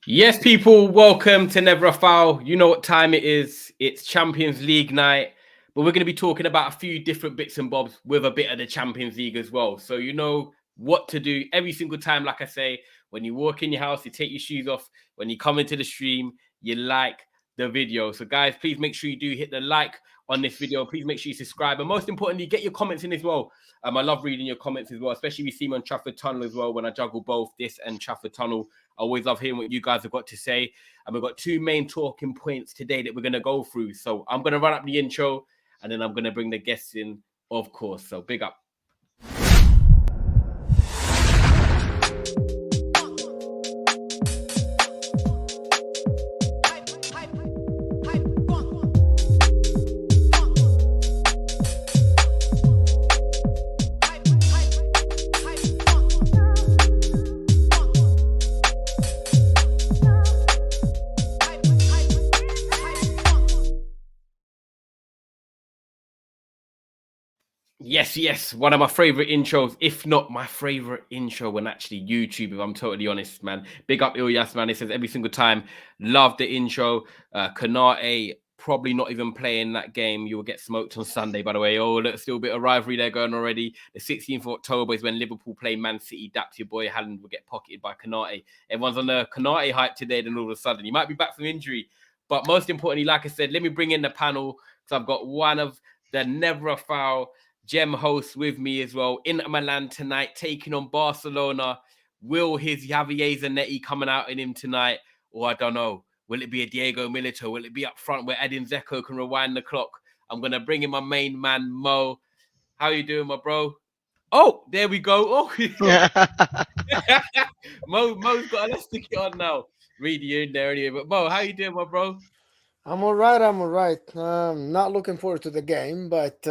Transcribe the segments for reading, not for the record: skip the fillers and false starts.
Yes, people, welcome to Never a Foul. You know what time it is. It's Champions League night, but we're going to be talking about a few different bits and bobs with a bit of the Champions League as well. So you know what to do every single time. Like I say, when you walk in your house, you take your shoes off. When you come into the stream, you like the video. So guys, please make sure you do hit the like on this video. Please make sure you subscribe. And most importantly, get your comments in as well. I love reading your comments as well, especially if you see me on Trafford Tunnel as well when I juggle both this and Trafford Tunnel. I always love hearing what you guys have got to say. And we've got two main talking points today that we're going to go through. So I'm going to run up the intro and then I'm going to bring the guests in, of course. So big up. Yes. One of my favorite intros, if not my favorite intro when actually YouTube, if I'm totally honest, man. Big up Ilyas, man. He says every single time, love the intro. Kanate probably not even playing that game. You will get smoked on Sunday, by the way. Oh, look, still a bit of rivalry there going already. The 16th of October is when Liverpool play Man City. Daps, your boy Haaland will get pocketed by Kanate. Everyone's on the Kanate hype today, then all of a sudden, he might be back from injury. But most importantly, like I said, let me bring in the panel because I've got one of the Never a Foul Gem host with me as well. Inter Milan tonight, taking on Barcelona. Will his Javier Zanetti coming out in him tonight? Or I don't know. Will it be a Diego Milito? Will it be up front where Edin Dzeko can rewind the clock? I'm going to bring in my main man, Mo. How you doing, my bro? Oh, there we go. Oh, Mo's got a Leicester kit on now. Read you in there anyway. But Mo, how you doing, my bro? I'm all right. I'm all right. Not looking forward to the game, but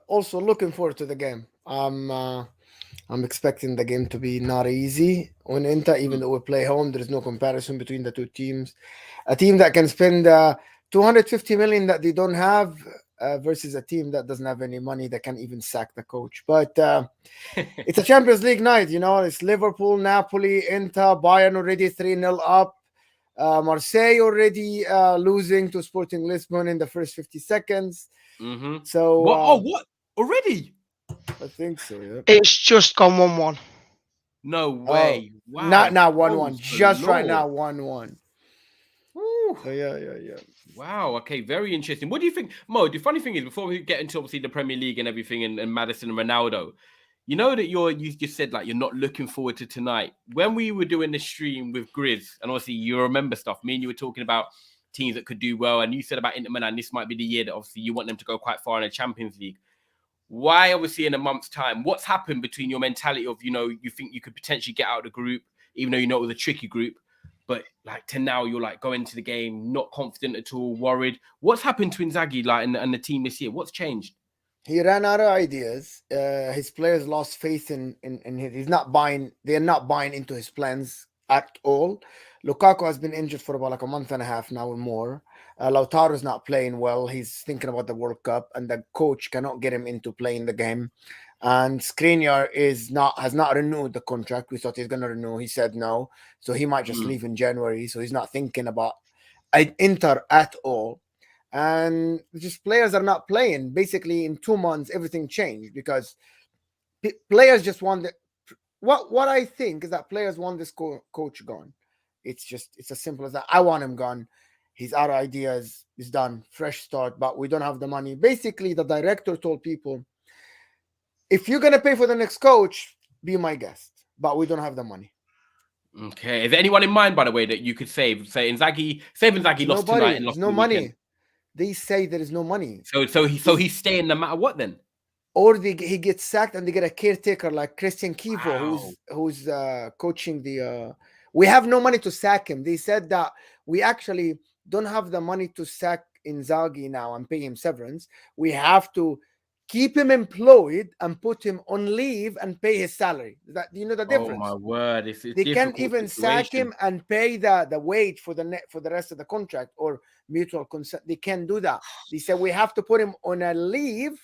also looking forward to the game. I'm expecting the game to be not easy on Inter, even though we play home. There is no comparison between the two teams. A team that can spend 250 million that they don't have versus a team that doesn't have any money that can even sack the coach. But it's a Champions League night. You know, it's Liverpool, Napoli, Inter, Bayern already 3-0 up. Marseille already losing to Sporting Lisbon in the first 50 seconds. So What? Oh, what? Already? I think so. Yeah. It's just gone 1-1. No Oh, way. not Wow. now 1-1. Oh, Just right Lord. now 1-1. Woo. So yeah. Wow. Okay. Very interesting. What do you think, Mo? The funny thing is, before we get into obviously the Premier League and everything, and Maddison and Ronaldo, you know that you just said like you're not looking forward to tonight. When we were doing the stream with Grizz, and obviously you remember stuff. Me and you were talking about teams that could do well, and you said about Inter Milan, this might be the year that obviously you want them to go quite far in the Champions League. Why, obviously, in a month's time? What's happened between your mentality of you think you could potentially get out of the group, even though you know it was a tricky group? But like to now, you're like going to the game not confident at all, worried. What's happened to Inzaghi like and the team this year? What's changed? He ran out of ideas. His players lost faith in his. He's not buying. They're not buying into his plans at all. Lukaku has been injured for about like a month and a half now or more. Lautaro's not playing well. He's thinking about the World Cup, and the coach cannot get him into playing the game. And Skriniar has not renewed the contract. We thought he's going to renew. He said no, so he might just leave in January. So he's not thinking about Inter at all. And just players are not playing. Basically, in 2 months, everything changed because players just want the. What I think is that players want this coach gone. It's as simple as that. I want him gone. He's out of ideas. He's done. Fresh start, but we don't have the money. Basically, the director told people, if you're gonna pay for the next coach, be my guest. But we don't have the money. Okay. Is there anyone in mind, by the way, that you could save? Say Inzaghi, save Inzaghi lost tonight Nobody. and There's lost no on the weekend. money. They say there is no money. So he's staying no matter what then. Or he gets sacked and they get a caretaker like Christian Kivo, Wow. who's coaching the. We have no money to sack him. They said that we actually don't have the money to sack Inzaghi now and pay him severance. We have to keep him employed and put him on leave and pay his salary. That, you know the Oh my difference. word! It's a They can't difficult even sack situation. him and pay the wage for the rest of the contract or mutual consent. They can't do that. They said we have to put him on a leave,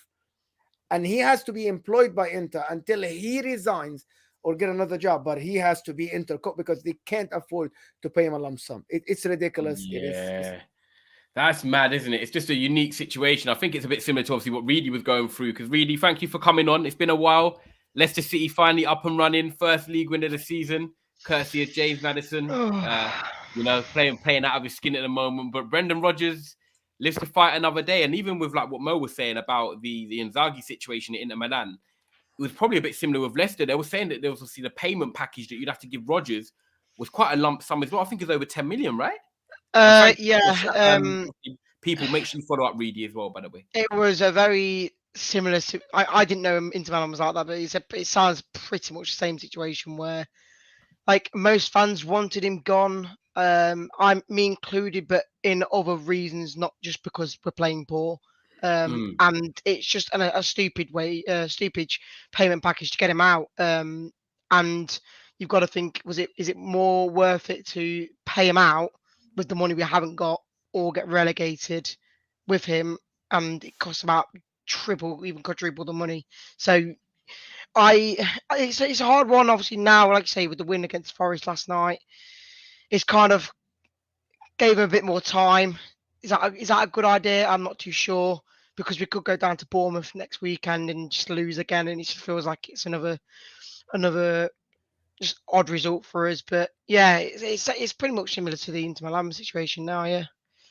and he has to be employed by Inter until he resigns or get another job, but he has to be interco because they can't afford to pay him a lump sum. It's ridiculous. It is. Yeah. That's mad, isn't it? It's just a unique situation. I think it's a bit similar to obviously what Reedy was going through. Because Reedy, thank you for coming on. It's been a while. Leicester City finally up and running, first league win of the season, courtesy of James Maddison. Playing out of his skin at the moment. But Brendan Rodgers lives to fight another day. And even with like what Mo was saying about the Inzaghi situation at Inter Milan, it was probably a bit similar with Leicester. They were saying that there was obviously the payment package that you'd have to give Rodgers was quite a lump sum as well. I think it's over 10 million, right? People, make sure you follow up Reedy as well, by the way. It was a very similar. I didn't know Inter Milan was like that, but it sounds pretty much the same situation where, like, most fans wanted him gone. Me included, but in other reasons, not just because we're playing poor. And it's just a stupid payment package to get him out. And you've got to think, is it more worth it to pay him out with the money we haven't got, or get relegated with him, and it costs about triple, even quadruple the money? So it's a hard one. Obviously now, like I say, with the win against Forest last night, it's kind of gave him a bit more time. Is that a good idea? I'm not too sure, because we could go down to Bournemouth next weekend and just lose again, and it just feels like it's another just odd result for us. But yeah, it's pretty much similar to the Inter Milan situation now.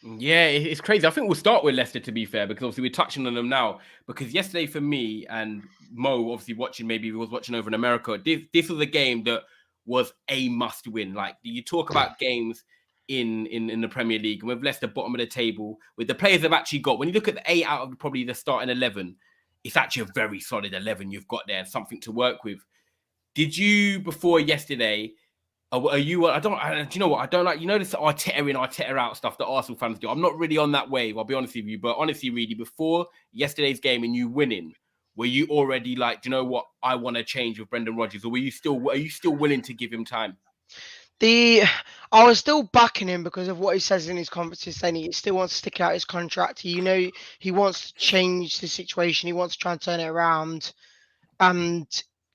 Yeah, it's crazy. I think we'll start with Leicester, to be fair, because obviously we're touching on them now. Because yesterday for me and Mo, obviously watching, maybe he was watching over in America, this was a game that was a must win. Like, you talk about games in the Premier League, and with Leicester bottom of the table, with the players they've actually got, when you look at the 8 out of probably the starting 11, it's actually a very solid 11 you've got there, and something to work with. Did you, before yesterday, do you know what? I don't like, this Arteta in, Arteta out stuff that Arsenal fans do. I'm not really on that wave, I'll be honest with you. But honestly, really, before yesterday's game and you winning, were you already like, do you know what? I want to change with Brendan Rodgers, or are you still willing to give him time? I was still backing him because of what he says in his conferences, saying he still wants to stick out his contract. He wants to change the situation. He wants to try and turn it around. And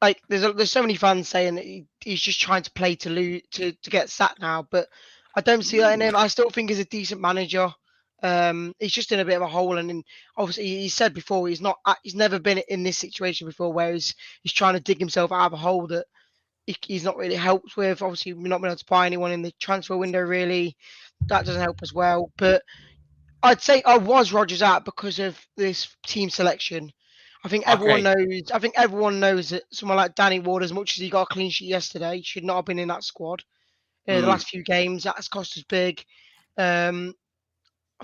like, there's so many fans saying that he's just trying to play to lose, to get sacked now. But I don't see that in him. I still think he's a decent manager. He's just in a bit of a hole, and obviously he said before he's never been in this situation before, where he's trying to dig himself out of a hole that he's not really helped with. Obviously, we're not been able to buy anyone in the transfer window, really. That doesn't help as well. But I'd say I was Rodgers out because of this team selection. I think everyone knows that someone like Danny Ward, as much as he got a clean sheet yesterday, should not have been in that squad. The last few games, that's cost us big. I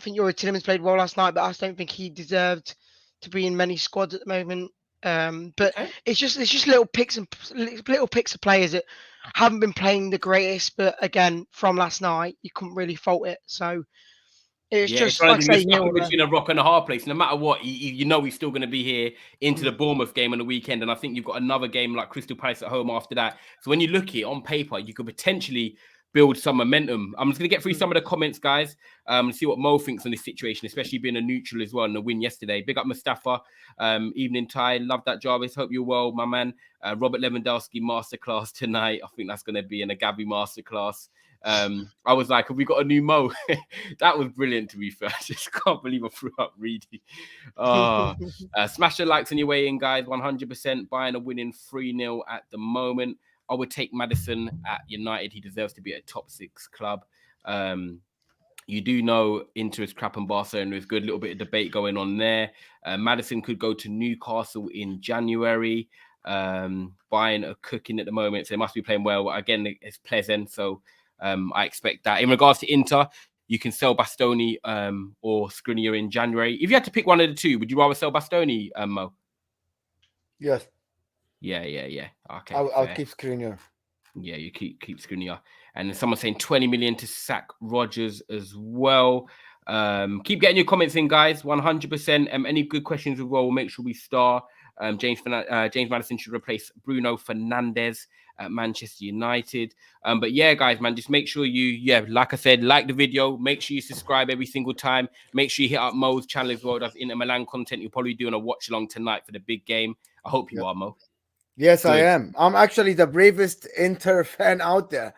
think Youri Tielemans played well last night, but I don't think he deserved to be in many squads at the moment. But it's just little picks of players that haven't been playing the greatest. But again, from last night, you couldn't really fault it. So it's just like I say, between a rock and a hard place. No matter what, he's still going to be here into the Bournemouth game on the weekend, and I think you've got another game like Crystal Palace at home after that. So when you look at it on paper, you could potentially build some momentum. I'm just going to get through some of the comments, guys, and see what Mo thinks on this situation, especially being a neutral as well in the win yesterday. Big up Mustafa. Evening, Ty. Love that, Jarvis. Hope you're well, my man. Robert Lewandowski masterclass tonight. I think that's going to be in a Gabby masterclass. I was like, have we got a new Mo? That was brilliant, to be fair. I just can't believe I threw up Reedy. Smash the likes on your way in, guys. 100% buying a winning 3-0 at the moment. I would take Maddison at United. He deserves to be at a top 6 club. You do know Inter is crap and Barcelona is good. A little bit of debate going on there. Maddison could go to Newcastle in January. Buying a cooking at the moment, so they must be playing well. Again, it's pleasant, so I expect that. In regards to Inter, you can sell Bastoni or Skriniar in January. If you had to pick one of the two, would you rather sell Bastoni, Mo? Yes. Yeah. Okay. I'll keep Skriniar. Yeah, you keep Skriniar. And then someone saying 20 million to sack Rodgers as well. Keep getting your comments in, guys. 100%. Any good questions as well, we'll make sure we star. James Maddison should replace Bruno Fernandes at Manchester United. But yeah, guys, man, just make sure you, like I said, like the video. Make sure you subscribe every single time. Make sure you hit up Mo's channel as well. That's Inter Milan content. You're probably doing a watch along tonight for the big game. I hope you are, Mo. Yes, I Good. am. I'm actually the bravest Inter fan out there.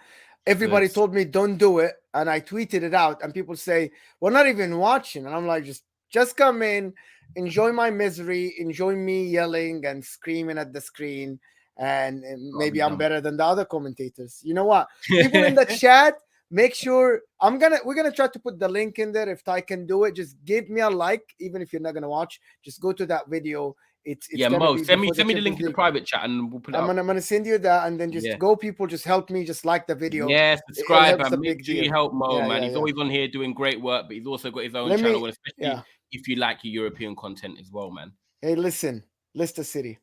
Everybody Good. told me don't do it, and I tweeted it out, and people say we're not even watching, and I'm like, just come in, enjoy my misery, enjoy me yelling and screaming at the screen, and Gotta be maybe I'm done. better than the other commentators. You know what? People in the chat, make sure we're gonna try to put the link in there if Ty can do it. Just give me a like, even if you're not gonna watch. Just go to that video. It's Yeah, gonna Mo, be send me before the send me the Champions link in the League. private chat and we'll put it up. I'm gonna send you that, and then just Yeah. go, people. Just help me. Just like the video. Yeah, It subscribe helps a and make big sure you deal. help Mo, Yeah, man. yeah, He's yeah. always on here doing great work, but he's also got his own Let channel, me. and especially Yeah. if you like your European content as well, man. Hey, listen, Leicester City.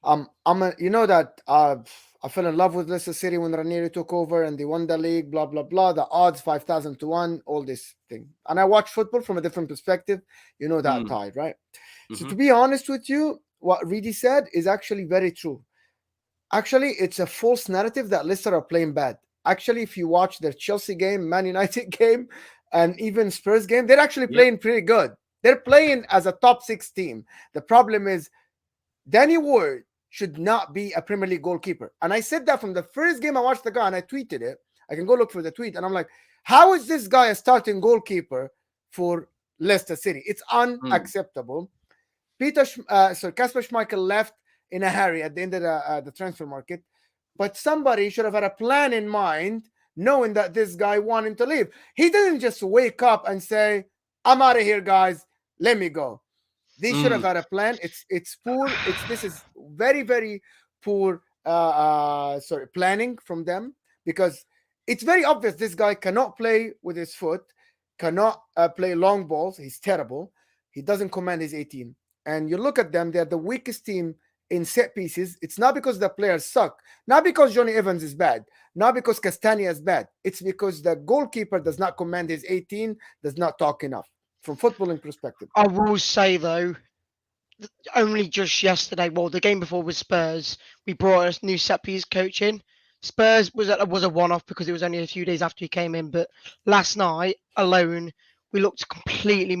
You know that I fell in love with Leicester City when Ranieri took over and they won the league. Blah blah blah. The odds 5,000 to 1. All this thing. And I watch football from a different perspective. You know that, Mm. Tide, right? So Hmm. to be honest with you, what Reedy said is actually very true. Actually, it's a false narrative that Leicester are playing bad. Actually, if you watch their Chelsea game, Man United game, and even Spurs game, they're actually Yep. playing pretty good. They're playing as a top 6 team. The problem is Danny Ward should not be a Premier League goalkeeper. And I said that from the first game I watched the guy, and I tweeted it. I can go look for the tweet. And I'm like, how is this guy a starting goalkeeper for Leicester City? It's unacceptable. Kasper Schmeichel left in a hurry at the end of the transfer market, but somebody should have had a plan in mind, knowing that this guy wanted to leave. He didn't just wake up and say, "I'm out of here, guys. Let me go." They should have had a plan. It's poor. This is very very poor. Planning from them, because it's very obvious this guy cannot play with his foot, cannot play long balls. He's terrible. He doesn't command his 18. And you look at them; they're the weakest team in set pieces. It's not because the players suck, not because Johnny Evans is bad, not because Castagna is bad. It's because the goalkeeper does not command his 18, does not talk enough from footballing perspective. I will say though, only just yesterday, well, the game before with Spurs, we brought a new set piece coach in. Spurs was a one-off because it was only a few days after he came in, but last night alone, we looked completely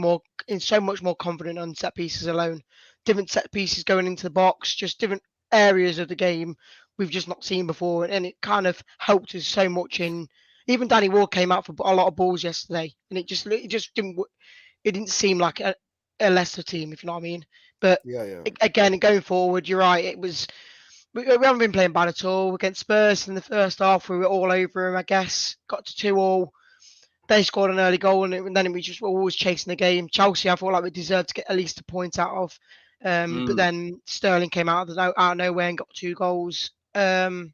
so much more confident on set pieces alone. Different set pieces going into the box, just different areas of the game we've just not seen before, and it kind of helped us so much in. Even Danny Ward came out for a lot of balls yesterday, and it just didn't seem like a Leicester team, if you know what I mean. But Yeah. again, going forward, you're right. It was we haven't been playing bad at all against Spurs in the first half. We were all over them, I guess. Got to 2-2. They scored an early goal, and then we just were always chasing the game. Chelsea, I felt like we deserved to get at least a point out of. But then Sterling came out of nowhere and got 2 goals. And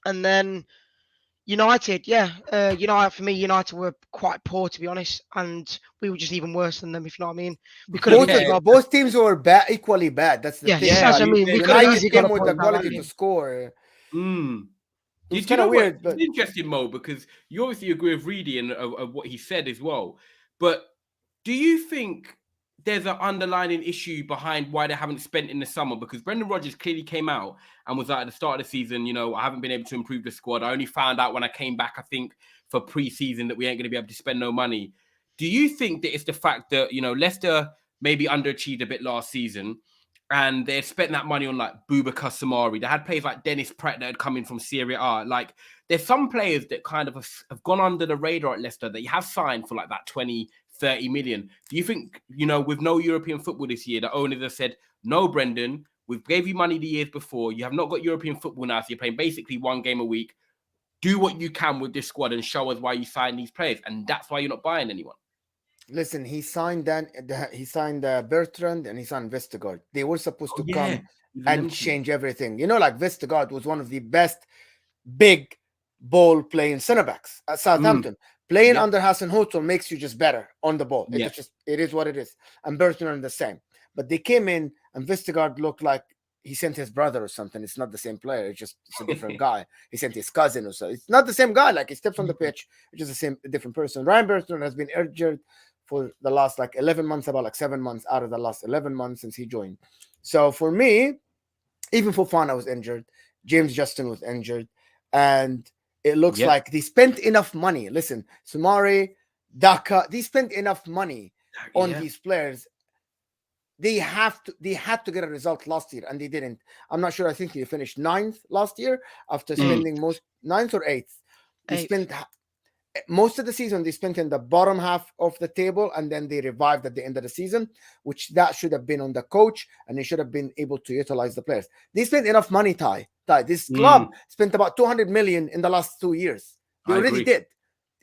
then United, for me, United were quite poor, to be honest, and we were just even worse than them, if you know what I mean. We could have easily got a point. Both teams were bad, equally bad. That's the Yes, thing. that's what I mean. We could have United easily got came a with the point out of that quality to game. score. It's Do you kind know of weird, what? but It's interesting, Mo, because you obviously agree with Reedy and of what he said as well. But do you think there's an underlying issue behind why they haven't spent in the summer? Because Brendan Rodgers clearly came out and was like, at the start of the season, I haven't been able to improve the squad. I only found out when I came back, I think, for pre-season that we ain't going to be able to spend no money. Do you think that it's the fact that, Leicester maybe underachieved a bit last season and they spent that money on like Boubacar Samari? They had players like Dennis Pratt that had come in from Serie A. Like, there's some players that kind of have gone under the radar at Leicester that you have signed for like that 20, 30 million. Do you think, with no European football this year, the owners have said, no, Brendan, we've gave you money the years before. You have not got European football now, so you're playing basically 1 game a week. Do what you can with this squad and show us why you signed these players. And that's why you're not buying anyone. listen, he signed Bertrand and he signed Vestergaard. They were supposed to come and change everything. Like Vestergaard was one of the best big ball playing center backs at Southampton. Playing under Hasenhuttl makes you just better on the ball. It is what it is. And Bertrand the same. But they came in and Vestergaard looked like he sent his brother or something. It's not the same player. It's a different guy. He sent his cousin or so. It's not the same guy. Like, he steps on the pitch, it's just a different person. Ryan Bertrand has been injured for the last 11 months, about 7 months out of the last 11 months since he joined. So for me, even Fofana was injured. James Justin was injured. And it looks like they spent enough money. Listen, Sumari, Daka, they spent enough money on these players. they had to get a result last year, and they didn't. I'm not sure. I think they finished 9th last year after spending most 9th or 8th. They spent most of the season. They spent in the bottom half of the table, and then they revived at the end of the season, which that should have been on the coach, and they should have been able to utilize the players. They spent enough money, Ty. This club spent about 200 million in the last 2 years. They already did.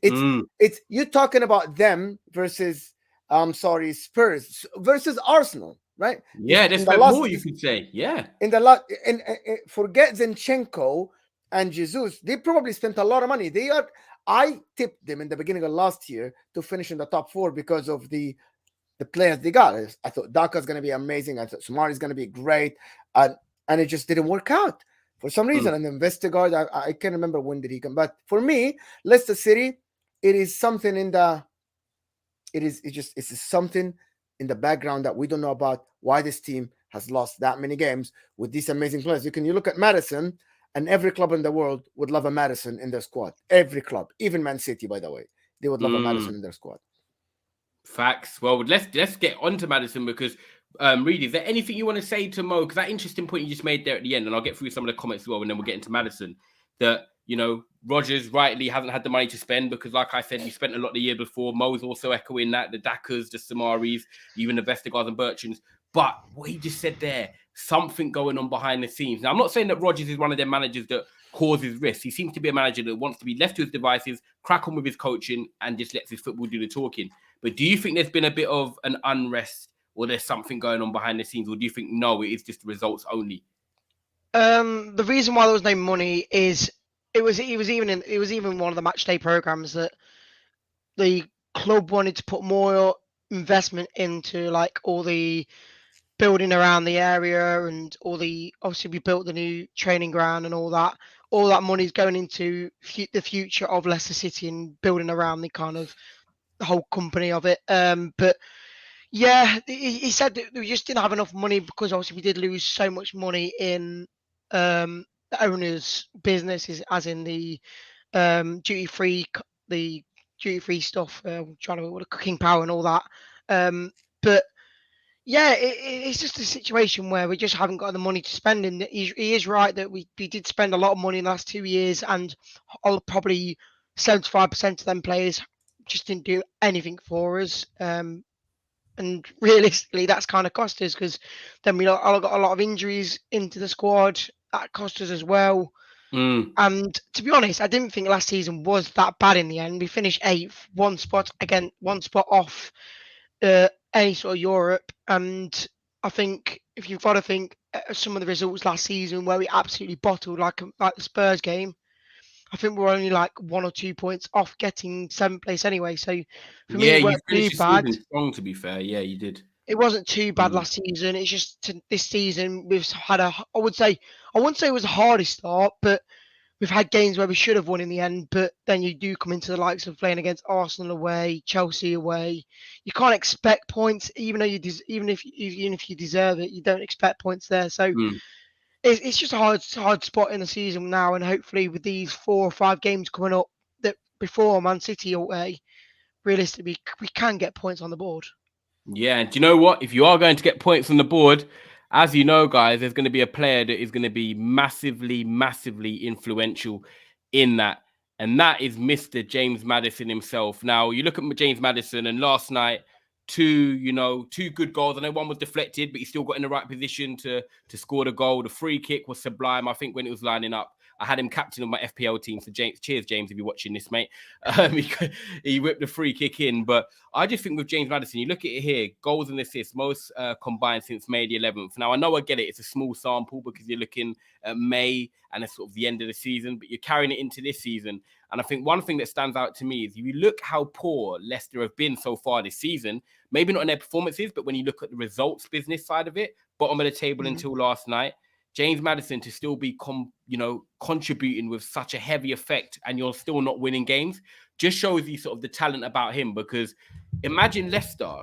It's you talking about them versus Spurs versus Arsenal, right? Yeah, they spent more, you could say. Yeah. In the lot, and forget Zinchenko and Jesus, they probably spent a lot of money. I tipped them in the beginning of last year to finish in the top 4 because of the players they got. I thought Daka's going to be amazing. I thought Sumari's going to be great, and it just didn't work out for some reason. And then Vestergaard, I can't remember when did he come, but for me, Leicester City, it is something in the. It's something in the background that we don't know about why this team has lost that many games with these amazing players. You look at Maddison, and every club in the world would love a Maddison in their squad. Every club, even Man City, by the way, they would love a Maddison in their squad. Facts. Well, let's get on to Maddison because, Reed, is there anything you want to say to Mo? Because that interesting point you just made there at the end, and I'll get through some of the comments as well, and then we'll get into Maddison. That, Rodgers rightly hasn't had the money to spend because, like I said, he spent a lot the year before. Mo's also echoing that, the Dakas, the Samaris, even the Vestergaards and Bertrands. But what he just said there, something going on behind the scenes. Now, I'm not saying that Rodgers is one of them managers that causes risks. He seems to be a manager that wants to be left to his devices, crack on with his coaching, and just lets his football do the talking. But do you think there's been a bit of an unrest or there's something going on behind the scenes? Or do you think, no, it is just results only? The reason why there was no money is it was even one of the match day programs that the club wanted to put more investment into, like all the building around the area and obviously we built the new training ground and all that money is going into the future of Leicester City and building around the kind of the whole company of it. But yeah, he said that we just didn't have enough money because obviously we did lose so much money in the owner's businesses, as in the duty free stuff, trying to cooking power and all that. But yeah, it's just a situation where we just haven't got the money to spend. And he is right that we did spend a lot of money in the last 2 years, and probably 75% of them players just didn't do anything for us. And realistically, that's kind of cost us because then we got a lot of injuries into the squad. That cost us as well. And to be honest, I didn't think last season was that bad in the end. We finished 8th, one spot off any sort of Europe. And I think if you've got to think some of the results last season where we absolutely bottled, like the Spurs game, I think we're only like 1 or 2 points off getting 7th place anyway. So for me, it wasn't too bad. Strong, to be fair. Yeah, you did. It wasn't too bad last season. It's just this season we've had I wouldn't say it was the hardest start, but we've had games where we should have won in the end. But then you do come into the likes of playing against Arsenal away, Chelsea away. You can't expect points, even if you deserve it, you don't expect points there. So it's just a hard spot in the season now, and hopefully with these 4 or 5 games coming up that before Man City away, realistically we can get points on the board. Yeah, and do you know what? If you are going to get points on the board, as you know, guys, there's going to be a player that is going to be massively, massively influential in that. And that is Mr. James Maddison himself. Now, you look at James Maddison, and last night, 2 good goals. I know one was deflected, but he still got in the right position to score the goal. The free kick was sublime, I think, when it was lining up. I had him captain of my FPL team. So cheers, James, if you're watching this, mate. He whipped the free kick in. But I just think with James Maddison, you look at it here, goals and assists, most combined since May the 11th. Now, I know I get it. It's a small sample because you're looking at May and it's sort of the end of the season, but you're carrying it into this season. And I think one thing that stands out to me is if you look how poor Leicester have been so far this season, maybe not in their performances, but when you look at the results business side of it, bottom of the table until last night, James Maddison to still be contributing with such a heavy effect and you're still not winning games just shows you sort of the talent about him. Because imagine Leicester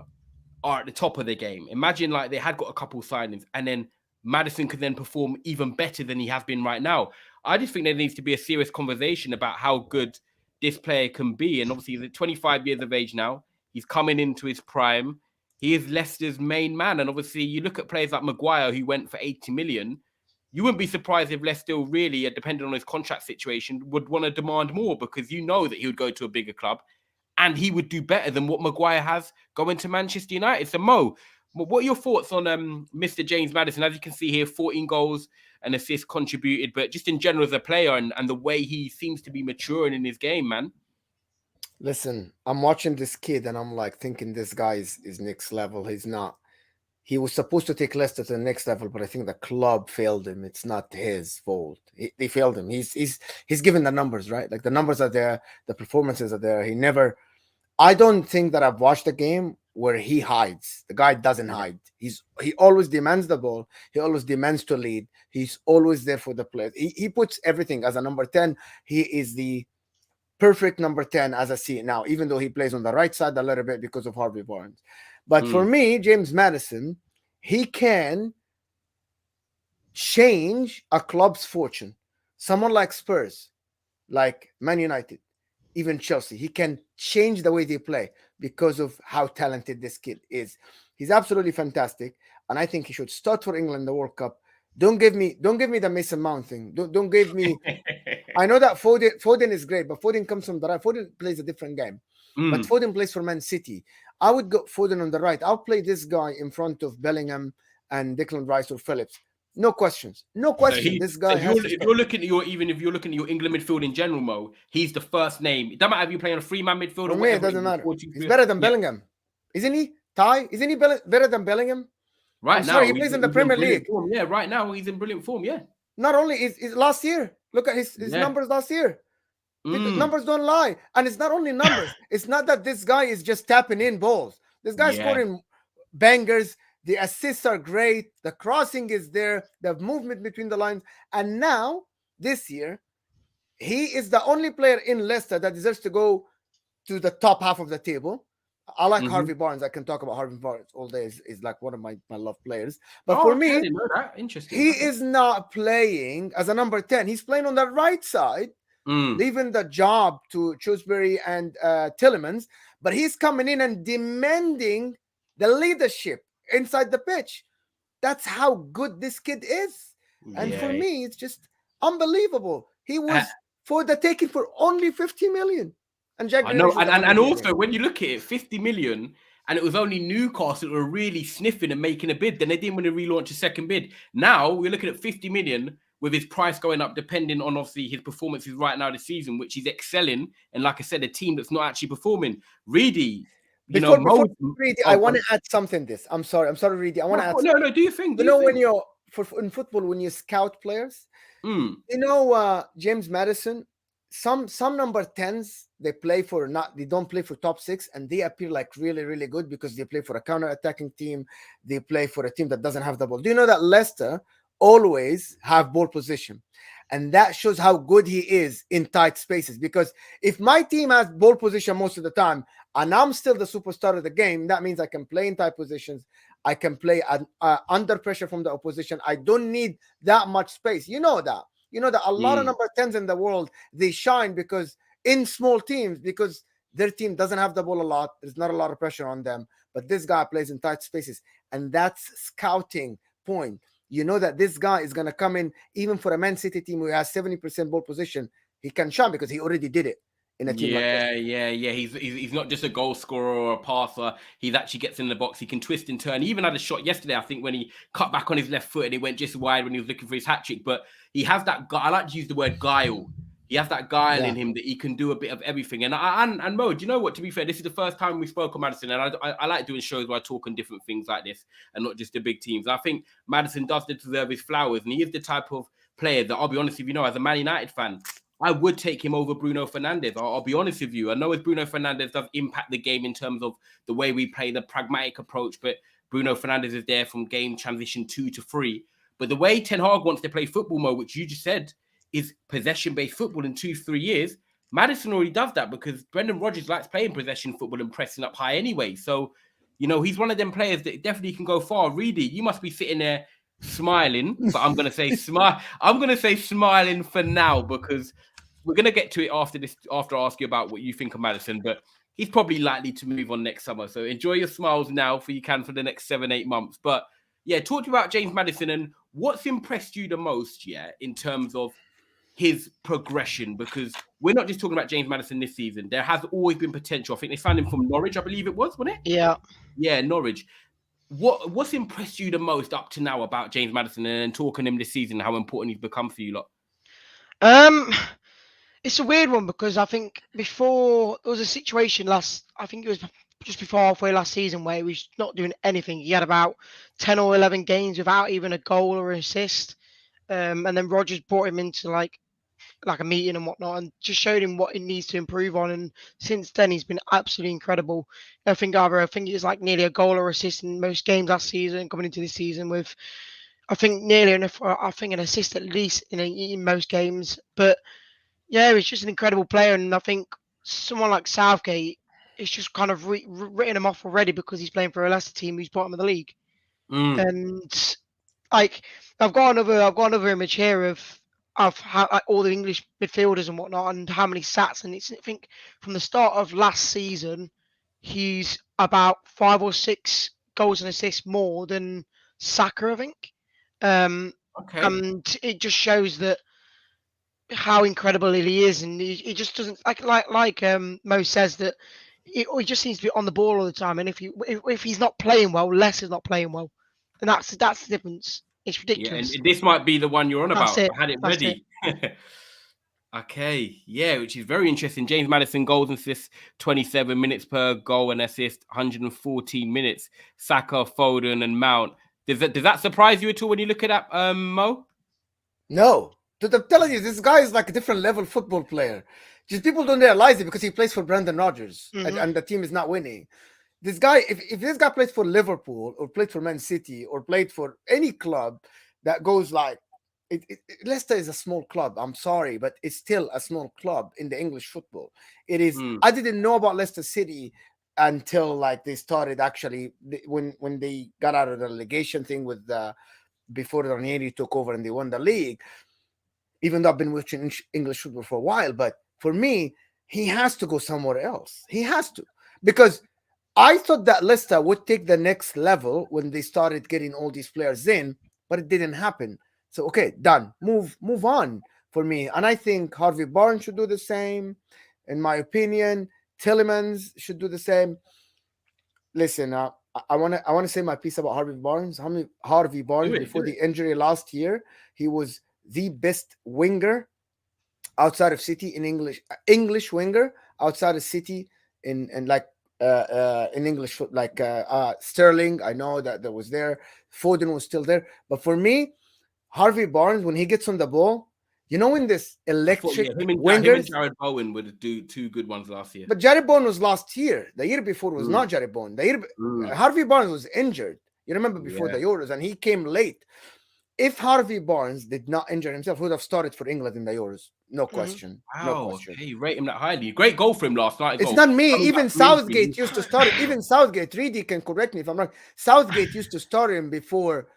are at the top of the game. Imagine like they had got a couple signings and then Maddison could then perform even better than he has been right now. I just think there needs to be a serious conversation about how good this player can be. And obviously he's at 25 years of age now. He's coming into his prime. He is Leicester's main man. And obviously, you look at players like Maguire, who went for 80 million. You wouldn't be surprised if Leicester really, depending on his contract situation, would want to demand more, because you know that he would go to a bigger club and he would do better than what Maguire has going to Manchester United. So, Mo, what are your thoughts on Mr. James Maddison? As you can see here, 14 goals and assists contributed, but just in general as a player and the way he seems to be maturing in his game, man. Listen, I'm watching this kid and I'm like thinking this guy is next level. He's not. He was supposed to take Leicester to the next level, but I think the club failed him. It's not his fault. They failed him. He's given the numbers, right? Like the numbers are there, the performances are there. He never. I don't think that I've watched a game where he hides. The guy doesn't hide. He always demands the ball. He always demands to lead. He's always there for the players. He puts everything as a number 10. He is the perfect number 10 as I see it now, even though he plays on the right side a little bit because of Harvey Barnes. But for me, James Maddison, he can change a club's fortune. Someone like Spurs, like Man United, even Chelsea, he can change the way they play because of how talented this kid is. He's absolutely fantastic, and I think he should start for England in the World Cup. Don't give me the Mason Mount thing. Don't give me. I know that Foden is great, but Foden comes from the right. Foden plays a different game, but Foden plays for Man City. I would go Foden on the right. I'll play this guy in front of Bellingham and Declan Rice or Phillips. No questions. No question. This guy. If you're looking at your England midfield in general, Mo, he's the first name. It doesn't matter if you're playing a 3-man midfield or whatever. It doesn't matter. He's better than Bellingham, isn't he? Ty, isn't he better than Bellingham? Right now, he plays in the Premier League. Form. Yeah, right now he's in brilliant form. Yeah. Not only is last year. Look at his numbers last year. The numbers don't lie, and it's not only numbers. It's not that this guy is just tapping in balls. This guy's scoring bangers. The assists are great. The crossing is there. The movement between the lines. And now, this year, he is the only player in Leicester that deserves to go to the top half of the table. I like Harvey Barnes. I can talk about Harvey Barnes all day. Is like one of my love players. But for me, interesting. He is not playing as a number 10. He's playing on the right side, leaving the job to Shrewsbury and Tillemans. But he's coming in and demanding the leadership inside the pitch. That's how good this kid is. And for me, it's just unbelievable. He was for the taking for only 50 million. And Jack, I know, and also when you look at it, 50 million, and it was only Newcastle that were really sniffing and making a bid. Then they didn't want to relaunch a second bid. Now we're looking at 50 million with his price going up, depending on obviously his performances right now this season, which he's excelling. And like I said, a team that's not actually performing. Reedy, before Reedy, I want to add something. I'm sorry, Reedy. I want to add. No. Do you think? When you're in football, when you scout players, James Maddison. Some number 10s they don't play for top 6, and they appear like really, really good because they play for a counter-attacking team. They play for a team that doesn't have the ball. Do you know that Leicester always have ball position? And that shows how good he is in tight spaces. Because if my team has ball position most of the time, and I'm still the superstar of the game, that means I can play in tight positions. I can play under pressure from the opposition. I don't need that much space. You know that. You know that a lot of number 10s in the world, they shine because in small teams, because their team doesn't have the ball a lot. There's not a lot of pressure on them. But this guy plays in tight spaces. And that's scouting point. You know that this guy is going to come in, even for a Man City team who has 70% ball position, he can shine because he already did it. In a team like this. He's not just a goal scorer or a passer. He actually gets in the box. He can twist and turn. He even had a shot yesterday, I think, when he cut back on his left foot and it went just wide when he was looking for his hat trick. But he has that. I like to use the word guile. He has that guile in him that he can do a bit of everything. And Mo, do you know what? To be fair, this is the first time we spoke on Maddison, and I like doing shows where I talk on different things like this and not just the big teams. I think Maddison does deserve his flowers, and he is the type of player that, I'll be honest with you, as a Man United fan, I would take him over Bruno Fernandes. I'll be honest with you. I know as Bruno Fernandes does impact the game in terms of the way we play, the pragmatic approach, but Bruno Fernandes is there from game transition 2 to 3. But the way Ten Hag wants to play football, Mo, which you just said, is possession-based football in 2-3 years. Maddison already does that because Brendan Rodgers likes playing possession football and pressing up high anyway. So, he's one of them players that definitely can go far. Reedy, you must be sitting there smiling, but I'm going to say smile. I'm going to say smiling for now because we're going to get to it after I ask you about what you think of Maddison. But he's probably likely to move on next summer. So enjoy your smiles now for you can for the next 7-8 months. But yeah, talk to you about James Maddison and what's impressed you the most, yeah, in terms of his progression, because we're not just talking about James Maddison this season. There has always been potential. I think they signed him from Norwich, I believe it was, wasn't it? Yeah, Norwich. What's impressed you the most up to now about James Maddison and talking him this season, how important he's become for you lot? It's a weird one because I think before there was a situation I think it was just before halfway last season where he was not doing anything. He had about 10 or 11 games without even a goal or assist. And then Rodgers brought him into like a meeting and whatnot and just showed him what he needs to improve on. And since then, he's been absolutely incredible. I think it's like nearly a goal or assist in most games last season, coming into this season with, I think an assist at least in most games. But yeah, he's just an incredible player. And I think someone like Southgate is just kind of written him off already because he's playing for a Leicester team who's bottom of the league. And like I've got another image here of how, like, all the English midfielders and whatnot and how many stats. And I think from the start of last season, he's about 5 or 6 goals and assists more than Saka, I think. Okay. And it just shows that how incredible he is, and he just doesn't like Mo says that he just seems to be on the ball all the time. And if he's not playing well, Leicester's not playing well, and that's the difference. It's ridiculous. Yeah, and this might be the one you're on about. It. I had it ready. Okay, yeah, which is very interesting. James Maddison goals and assists, 27 minutes per goal and assist, 114 minutes. Saka, Foden, and Mount. Does that surprise you at all when you look at that, Mo? No. I'm telling you, this guy is like a different level football player. Just people don't realize it because he plays for Brendan Rodgers and the team is not winning. This guy, if this guy plays for Liverpool or played for Man City or played for any club that goes like, Leicester is a small club. I'm sorry, but it's still a small club in the English football. It is. I didn't know about Leicester City until like they started actually when they got out of the relegation thing with before Ranieri took over and they won the league. Even though I've been watching English football for a while, but for me, he has to go somewhere else. He has to, because I thought that Leicester would take the next level when they started getting all these players in, but it didn't happen. So, okay, done. Move on for me. And I think Harvey Barnes should do the same. In my opinion, Tielemans should do the same. Listen, I want to say my piece about Harvey Barnes. Harvey Barnes, before the injury last year, he was the best winger outside of City in English winger outside of City in English, like Sterling. I know that was there. Foden was still there, but for me, Harvey Barnes, when he gets on the ball, you know, in this electric wingers, him and Jared Bowen would do 2 good ones last year. But Jared Bowen was last year. The year before was not Jared Bowen. Harvey Barnes was injured. You remember before the Euros, and he came late. If Harvey Barnes did not injure himself, he would have started for England in the Euros. No question. Wow. No question. Okay, you rate him that highly. Great goal for him last night. It's not me. Even Southgate used to start it. Even Southgate, Reedy can correct me if I'm wrong. Southgate used to start him before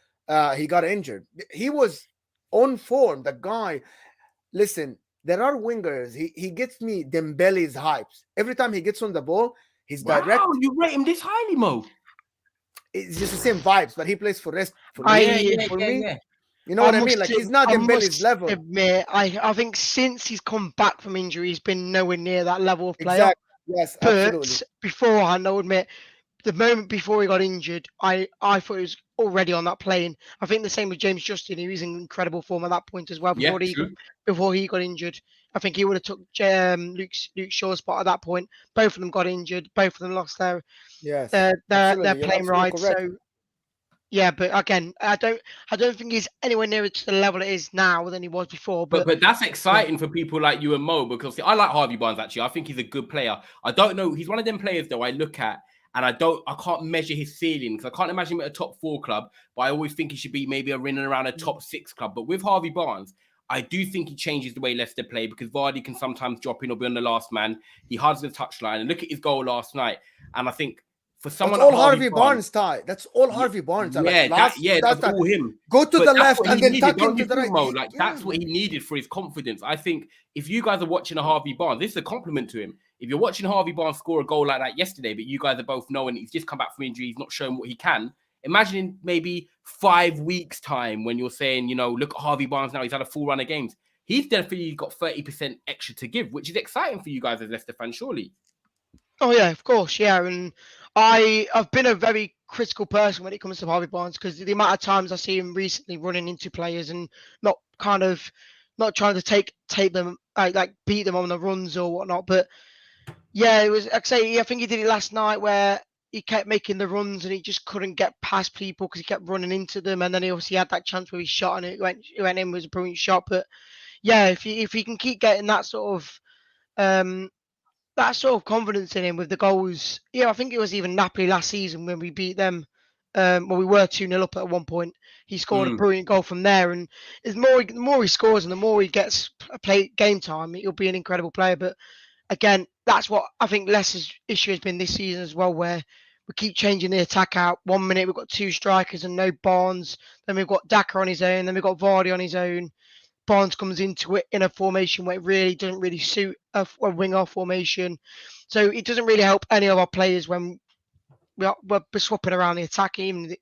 he got injured. He was on form. The guy, listen, there are wingers. He gets me Dembele's hypes. Every time he gets on the ball, he's direct. Wow, you rate him this highly, Mo. It's just the same vibes, but he plays for me. You know what I mean? Like, he's not Dembele's level. I think since he's come back from injury, he's been nowhere near that level of player. Exactly. Yes, absolutely. But beforehand, I'll admit, the moment before he got injured, I thought he was already on that plane. I think the same with James Justin. He was in incredible form at that point as well before he got injured. I think he would have took Luke Shaw's spot at that point. Both of them got injured. Both of them lost their playing right. So yeah, but again, I don't think he's anywhere near to the level it is now than he was before. But that's exciting for people like you and Mo, because see, I like Harvey Barnes actually. I think he's a good player. I don't know. He's one of them players though I look at and I can't measure his ceiling because I can't imagine him at a top 4 club. But I always think he should be maybe running around a top 6 club. But with Harvey Barnes, I do think he changes the way Leicester play because Vardy can sometimes drop in or be on the last man. He hugs the touchline. And look at his goal last night. And I think for someone That's all like Harvey Barnes, Ty. That's all Harvey Barnes. Yeah, that's all him. Go to But the that's left what and he then needed, tuck don't into you the think, right. Mo? Like that's what he needed for his confidence. I think if you guys are watching a Harvey Barnes, this is a compliment to him. If you're watching Harvey Barnes score a goal like that yesterday, but you guys are both knowing he's just come back from injury, he's not showing what he can. Imagine in maybe 5 weeks' time when you're saying, you know, look at Harvey Barnes now, he's had a full run of games. He's definitely got 30% extra to give, which is exciting for you guys as Leicester fans, surely. Oh yeah, of course, yeah. And I've been a very critical person when it comes to Harvey Barnes because the amount of times I see him recently running into players and not trying to take them like beat them on the runs or whatnot. But yeah, it was like I say, I think he did it last night where he kept making the runs and he just couldn't get past people because he kept running into them. And then he obviously had that chance where he shot and it went in, was a brilliant shot. But yeah, if he can keep getting um that sort of confidence in him with the goals. Yeah, I think it was even Napoli last season when we beat them. When we were 2-0 up at one point, he scored a brilliant goal from there. And the more he scores and the more he gets game time, he'll be an incredible player. But again, that's what I think Leicester's issue has been this season as well, where we keep changing the attack out. 1 minute we've got 2 strikers and no Barnes. Then we've got Daka on his own. Then we've got Vardy on his own. Barnes comes into it in a formation where it really doesn't really suit a winger formation. So it doesn't really help any of our players when we're swapping around the attack, even the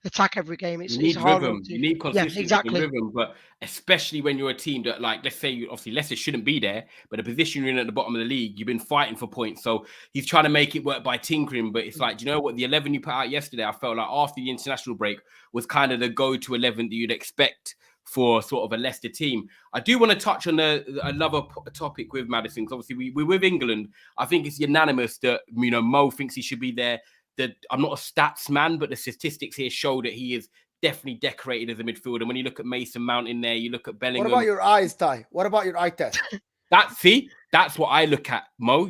attack every game. You need hard rhythm. to. You need Yeah, consistency exactly. and rhythm, but especially when you're a team that, like, let's say, obviously Leicester shouldn't be there, but the position you're in at the bottom of the league, you've been fighting for points. So he's trying to make it work by tinkering, but it's like, do you know what? The 11 you put out yesterday, I felt like after the international break was kind of the go-to 11 that you'd expect for sort of a Leicester team. I do want to touch on another topic with Maddison, because obviously we're with England. I think it's unanimous that, you know, Mo thinks he should be there. That I'm not a stats man, but the statistics here show that he is definitely decorated as a midfielder. When you look at Mason Mount in there, you look at Bellingham. What about your eyes, Ty? What about your eye test? That's what I look at, Mo.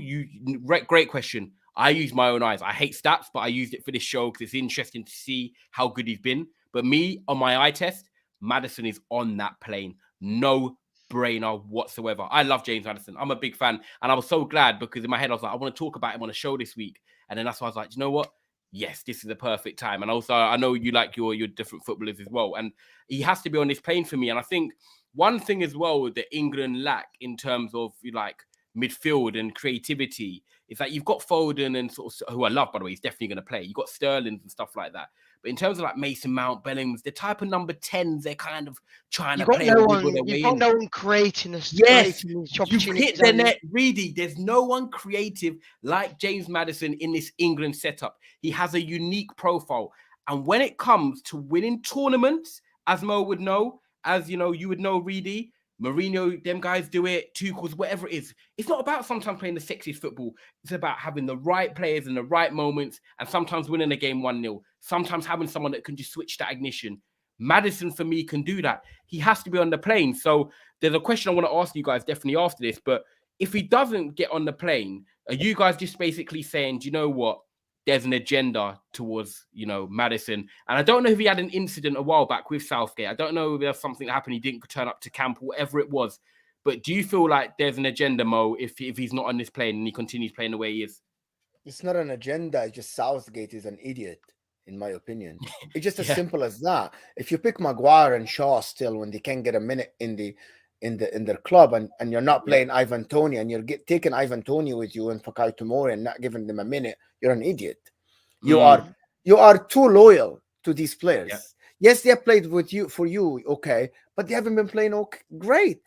Great question. I use my own eyes. I hate stats, but I used it for this show because it's interesting to see how good he's been. But me, on my eye test, Maddison is on that plane. No brainer whatsoever. I love James Maddison. I'm a big fan. And I was so glad because in my head, I was like, I want to talk about him on a show this week. And then that's why I was like, you know what? Yes, this is the perfect time. And also, I know you like your different footballers as well. And he has to be on this plane for me. And I think one thing as well that England lack in terms of like midfield and creativity is that you've got Foden and sort of, who I love, by the way, he's definitely going to play. You've got Sterling and stuff like that. But in terms of like Mason Mount, Bellingham's, the type of number 10s, they're kind of trying to play. You've got no one creating this. Yes, you hit the net, really. There's no one creative like James Maddison in this England setup. He has a unique profile. And when it comes to winning tournaments, as Mo would know, as you know, you would know, Reedy, Mourinho, them guys do it, Tuchel's, whatever it is. It's not about sometimes playing the sexiest football. It's about having the right players in the right moments and sometimes winning a game 1-0. Sometimes having someone that can just switch that ignition. Maddison, for me, can do that. He has to be on the plane. So there's a question I want to ask you guys definitely after this. But if he doesn't get on the plane, are you guys just basically saying, do you know what? There's an agenda towards, you know, Maddison. And I don't know if he had an incident a while back with Southgate. I don't know if there's something that happened. He didn't turn up to camp or whatever it was. But do you feel like there's an agenda, Mo, if he's not on this plane and he continues playing the way he is? It's not an agenda. It's just Southgate is an idiot, in my opinion. It's just as simple as that. If you pick Maguire and Shaw still when they can't get a minute in their club and you're not playing Ivan Toney and you're taking Ivan Toney with you and Fakayo Tomori and not giving them a minute, you're an idiot. You are too loyal to these players. Yeah. Yes, they have played with you for you, okay, but they haven't been playing okay. Great.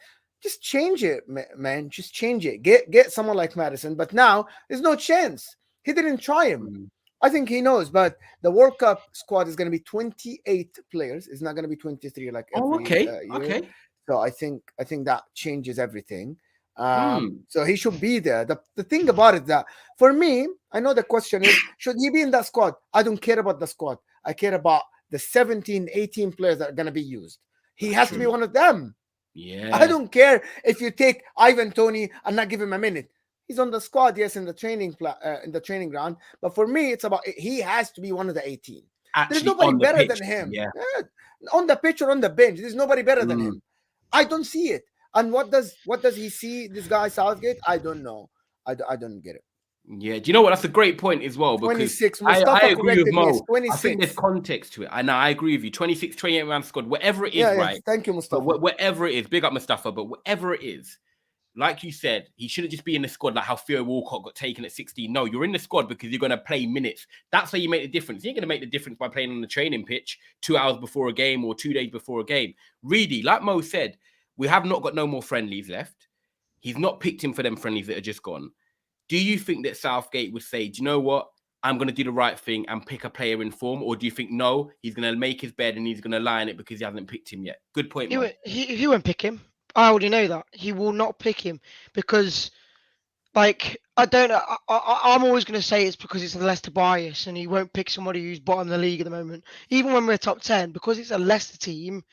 Just change it, man. Just change it. Get someone like Maddison. But now there's no chance. He didn't try him. I think he knows, but the World Cup squad is going to be 28 players. It's not going to be 23 like every year. Okay. So I think that changes everything. So he should be there. The thing about it that for me, I know the question is, should he be in that squad? I don't care about the squad. I care about the 17, 18 players that are going to be used. He has to be one of them. Yeah. I don't care if you take Ivan Toney and not give him a minute. He's on the squad, yes, in the training ground. But for me, it's about he has to be one of the 18. There's nobody better than him. Yeah. On the pitch or on the bench, there's nobody better than him. I don't see it. And what does he see? This guy Southgate? I don't know. I don't get it. Yeah, do you know what? That's a great point as well, because 26. I Mustafa agree with corrected me. It's Mo. I think there's 26. context to it. And I agree with you. 26, 28 man squad, whatever it is, Yeah, right? Thank you, But Mustafa. whatever it is, big up Mustafa, but whatever it is, like you said, he shouldn't just be in the squad like how Theo Walcott got taken at 16. No, you're in the squad because you're going to play minutes. That's how you make the difference. You're going to make the difference by playing on the training pitch 2 hours before a game or 2 days before a game. Reedy, like Mo said, we have not got no more friendlies left. He's not picked him for them friendlies that are just gone. Do you think that Southgate would say, do you know what? I'm going to do the right thing and pick a player in form? Or do you think, no, he's going to make his bed and he's going to lie in it because he hasn't picked him yet? Good point, Mo. He won't pick him. I already know that. He will not pick him because, like, I don't know. I'm always going to say it's because it's a Leicester bias and he won't pick somebody who's bottom of the league at the moment. Even when we're top 10, because it's a Leicester team,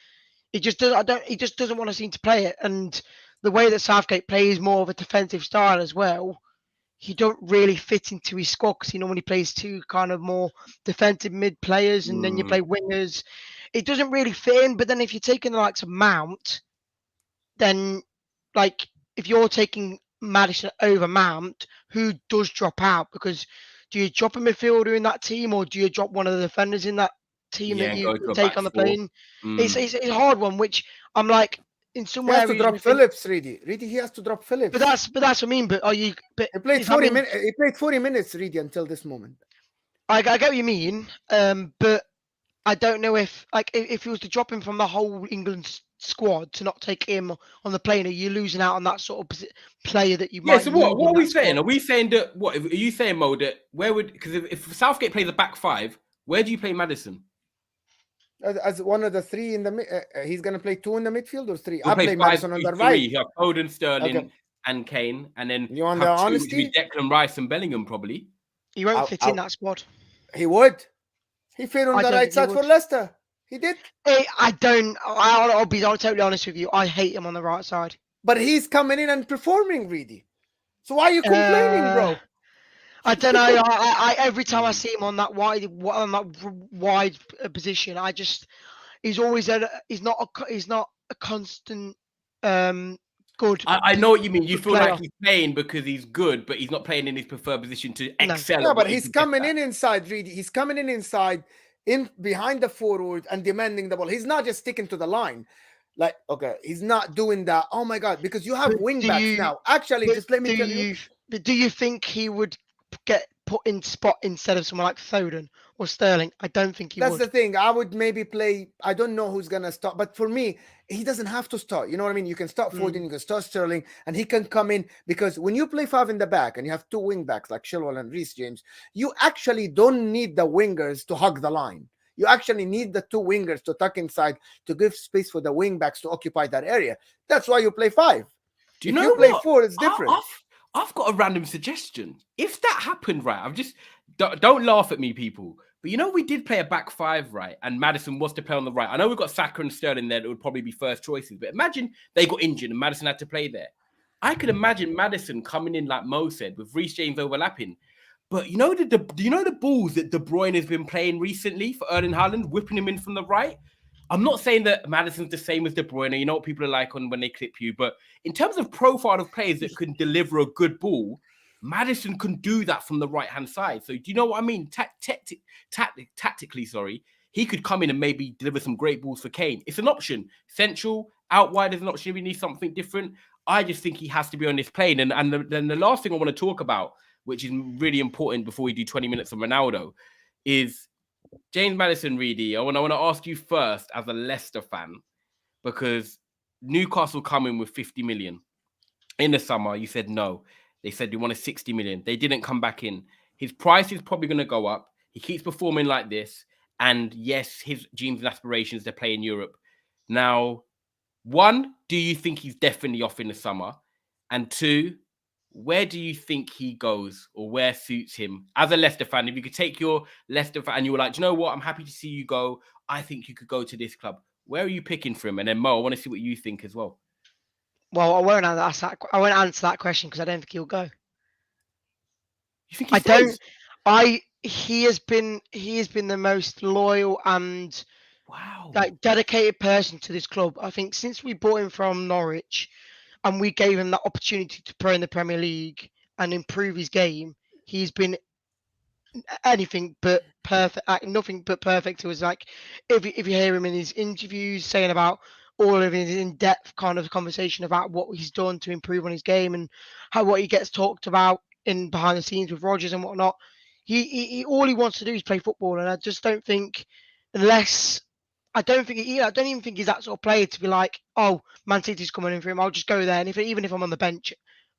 he just doesn't want to seem to play it. And the way that Southgate plays more of a defensive style as well, he don't really fit into his squad because he normally plays two kind of more defensive mid players and then you play wingers. It doesn't really fit in. But then if you're taking the likes of Mount, then like if you're taking Maddison over Mount, who does drop out? Because do you drop a midfielder in that team or do you drop one of the defenders in that team that you take on the plane? It's a hard one, which I'm like, in some He way, has to drop Phillips, Reedy. Reedy, he has to drop Phillips. But that's what I mean. But are you? But he played 40 minutes. He played 40 minutes, Reedy, until this moment. I get what you mean. But I don't know if he was to drop him from the whole England squad to not take him on the plane, are you losing out on that sort of player that you might? Yeah. So what are we saying? Are we saying that are you saying, Mo, that where would, because if Southgate plays a back five, where do you play Maddison? As one of the three in the he's going to play two in the midfield or three. I play Maddison on the right. You have Foden, Sterling, and Kane, and then you want the honesty? Which would be Declan Rice and Bellingham probably. He won't fit in that squad. He would. He fit on the right side for Leicester. He did. I don't. I'll be totally honest with you. I hate him on the right side. But he's coming in and performing, Reedy. So why are you complaining, bro? I don't know. I every time I see him on that wide position, he's always he's not a constant good. I know what you mean. You feel like he's playing because he's good, but he's not playing in his preferred position to excel. No, but he's coming in inside, Reedy. He's coming in inside, in behind the forward and demanding the ball. He's not just sticking to the line. Like, okay, he's not doing that. Oh my God, because you have wing backs now. Actually, just let me tell you. But do you think he would get put in spot instead of someone like Foden or Sterling? I don't think he would. That's the thing. I would maybe play. I don't know who's gonna start, but for me, he doesn't have to start. You know what I mean? You can start Foden, you can start Sterling, and he can come in, because when you play five in the back and you have two wing backs like Chilwell and Reece James, you actually don't need the wingers to hug the line. You actually need the two wingers to tuck inside to give space for the wing backs to occupy that area. That's why you play five. Do you know you play four, it's different. I've got a random suggestion. If that happened, right, don't laugh at me, people. But you know, we did play a back five, right? And Maddison was to play on the right. I know we've got Saka and Sterling there that would probably be first choices. But imagine they got injured and Maddison had to play there. I could imagine Maddison coming in, like Mo said, with Reece James overlapping. But you know the balls that De Bruyne has been playing recently for Erling Haaland, whipping him in from the right? I'm not saying that Maddison's the same as De Bruyne. You know what people are like when they clip you. But in terms of profile of players that can deliver a good ball, Maddison can do that from the right-hand side. So do you know what I mean? Tactically, he could come in and maybe deliver some great balls for Kane. It's an option. Central, out wide is an option. We need something different. I just think he has to be on this plane. And then the last thing I want to talk about, which is really important before we do 20 minutes on Ronaldo, is James Maddison, Reedy. I want to ask you first as a Leicester fan, because Newcastle come in with 50 million. In the summer, you said no. They said you wanted 60 million. They didn't come back in. His price is probably going to go up. He keeps performing like this. And yes, his dreams and aspirations to play in Europe. Now, one, do you think he's definitely off in the summer? And two, where do you think he goes, or where suits him as a Leicester fan? If you could take your Leicester fan and you were like, do you know what? I'm happy to see you go. I think you could go to this club. Where are you picking for him? And then Mo, I want to see what you think as well. Well, I won't answer that question because I don't think he'll go. You think he stays? He has been the most loyal and dedicated person to this club. I think since we bought him from Norwich and we gave him that opportunity to play in the Premier League and improve his game, he's been anything but perfect, nothing but perfect. It was like if you hear him in his interviews saying about all of his in-depth kind of conversation about what he's done to improve on his game and what he gets talked about in behind the scenes with Rodgers and whatnot. He all he wants to do is play football, and I just don't think unless. I don't think I don't even think he's that sort of player to be like, oh, Man City's coming in for him. I'll just go there, and even if I'm on the bench,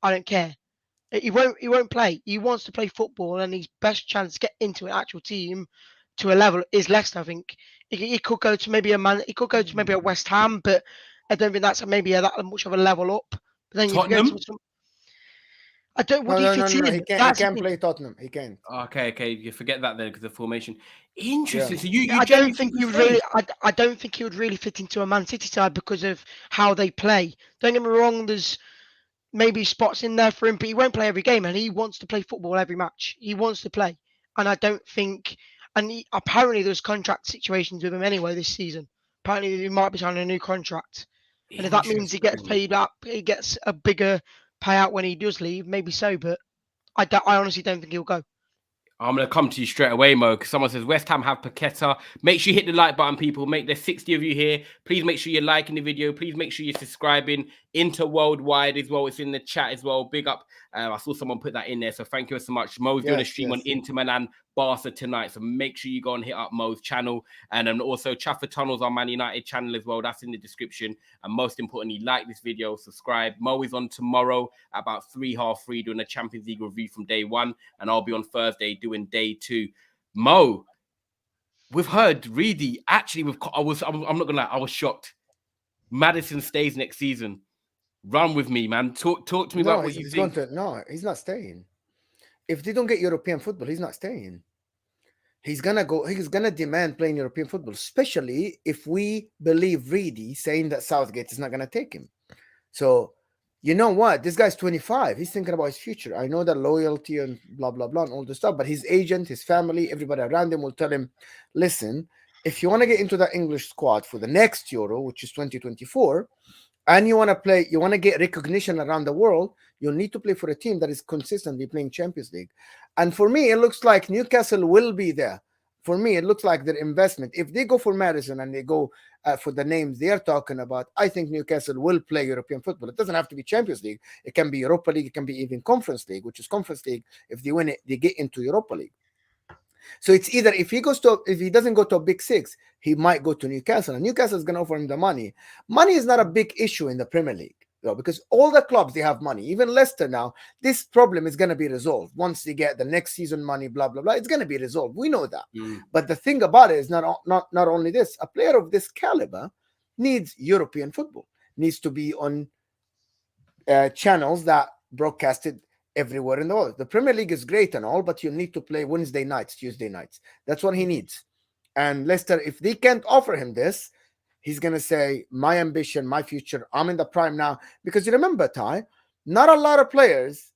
I don't care. He won't play. He wants to play football, and his best chance to get into an actual team to a level is Leicester. I think he could go to maybe he could go to maybe a West Ham, but I don't think that's maybe that much of a level up. But then Tottenham? you go to I don't. What do you fit in? He can't play Tottenham. He can't. Okay. You forget that then because of the formation. Interesting. Yeah. So you I don't think he would really. I don't think he would really fit into a Man City side because of how they play. Don't get me wrong. There's maybe spots in there for him, but he won't play every game, and he wants to play football every match. He wants to play, and I don't think. And apparently, there's contract situations with him anyway this season. Apparently, he might be signing a new contract, and if that means he gets paid up, he gets a bigger payout when he does leave. Maybe so, but I honestly don't think he'll go. I'm going to come to you straight away, Mo, because someone says West Ham have Paqueta. Make sure you hit the like button, people. There's 60 of you here. Please make sure you're liking the video. Please make sure you're subscribing. Inter Worldwide as well. It's in the chat as well. Big up. I saw someone put that in there, so thank you so much. Mo's doing a stream on Inter Milan Barca tonight, so make sure you go and hit up Mo's channel. And then also Chafford Tunnels on Man United channel as well. That's in the description. And most importantly, like this video, subscribe. Mo is on tomorrow at about 3:30 doing a Champions League review from day 1, and I'll be on Thursday doing day 2. Mo, we've heard Reedy actually. I'm not gonna lie, I was shocked. Maddison stays next season. Run with me, man. Talk to me about what you think. No, he's not staying. If they don't get European football, he's not staying. He's gonna demand playing European football, especially if we believe Reedy saying that Southgate is not gonna take him. So you know what? This guy's 25. He's thinking about his future. I know that loyalty and blah blah blah and all this stuff, but his agent, his family, everybody around him will tell him, listen, if you want to get into that English squad for the next Euro, which is 2024, and you want to get recognition around the world, you'll need to play for a team that is consistently playing Champions League. And for me, it looks like Newcastle will be there. For me, it looks like their investment. If they go for Maddison and they go for the names they're talking about, I think Newcastle will play European football. It doesn't have to be Champions League. It can be Europa League. It can be even Conference League, which is Conference League. If they win it, they get into Europa League. So it's either if he doesn't go to a big six, he might go to Newcastle, and Newcastle is going to offer him the money. Money is not a big issue in the Premier League, because all the clubs, they have money. Even Leicester now, this problem is going to be resolved once they get the next season money. Blah blah blah. It's going to be resolved. We know that. But the thing about it is not only this. A player of this caliber needs European football. Needs to be on channels that broadcasted everywhere in the world. The Premier League is great and all, but you need to play Wednesday nights, Tuesday nights. That's what he needs. And Leicester, if they can't offer him this, he's going to say, my ambition, my future, I'm in the prime now. Because you remember, Ty, not a lot of players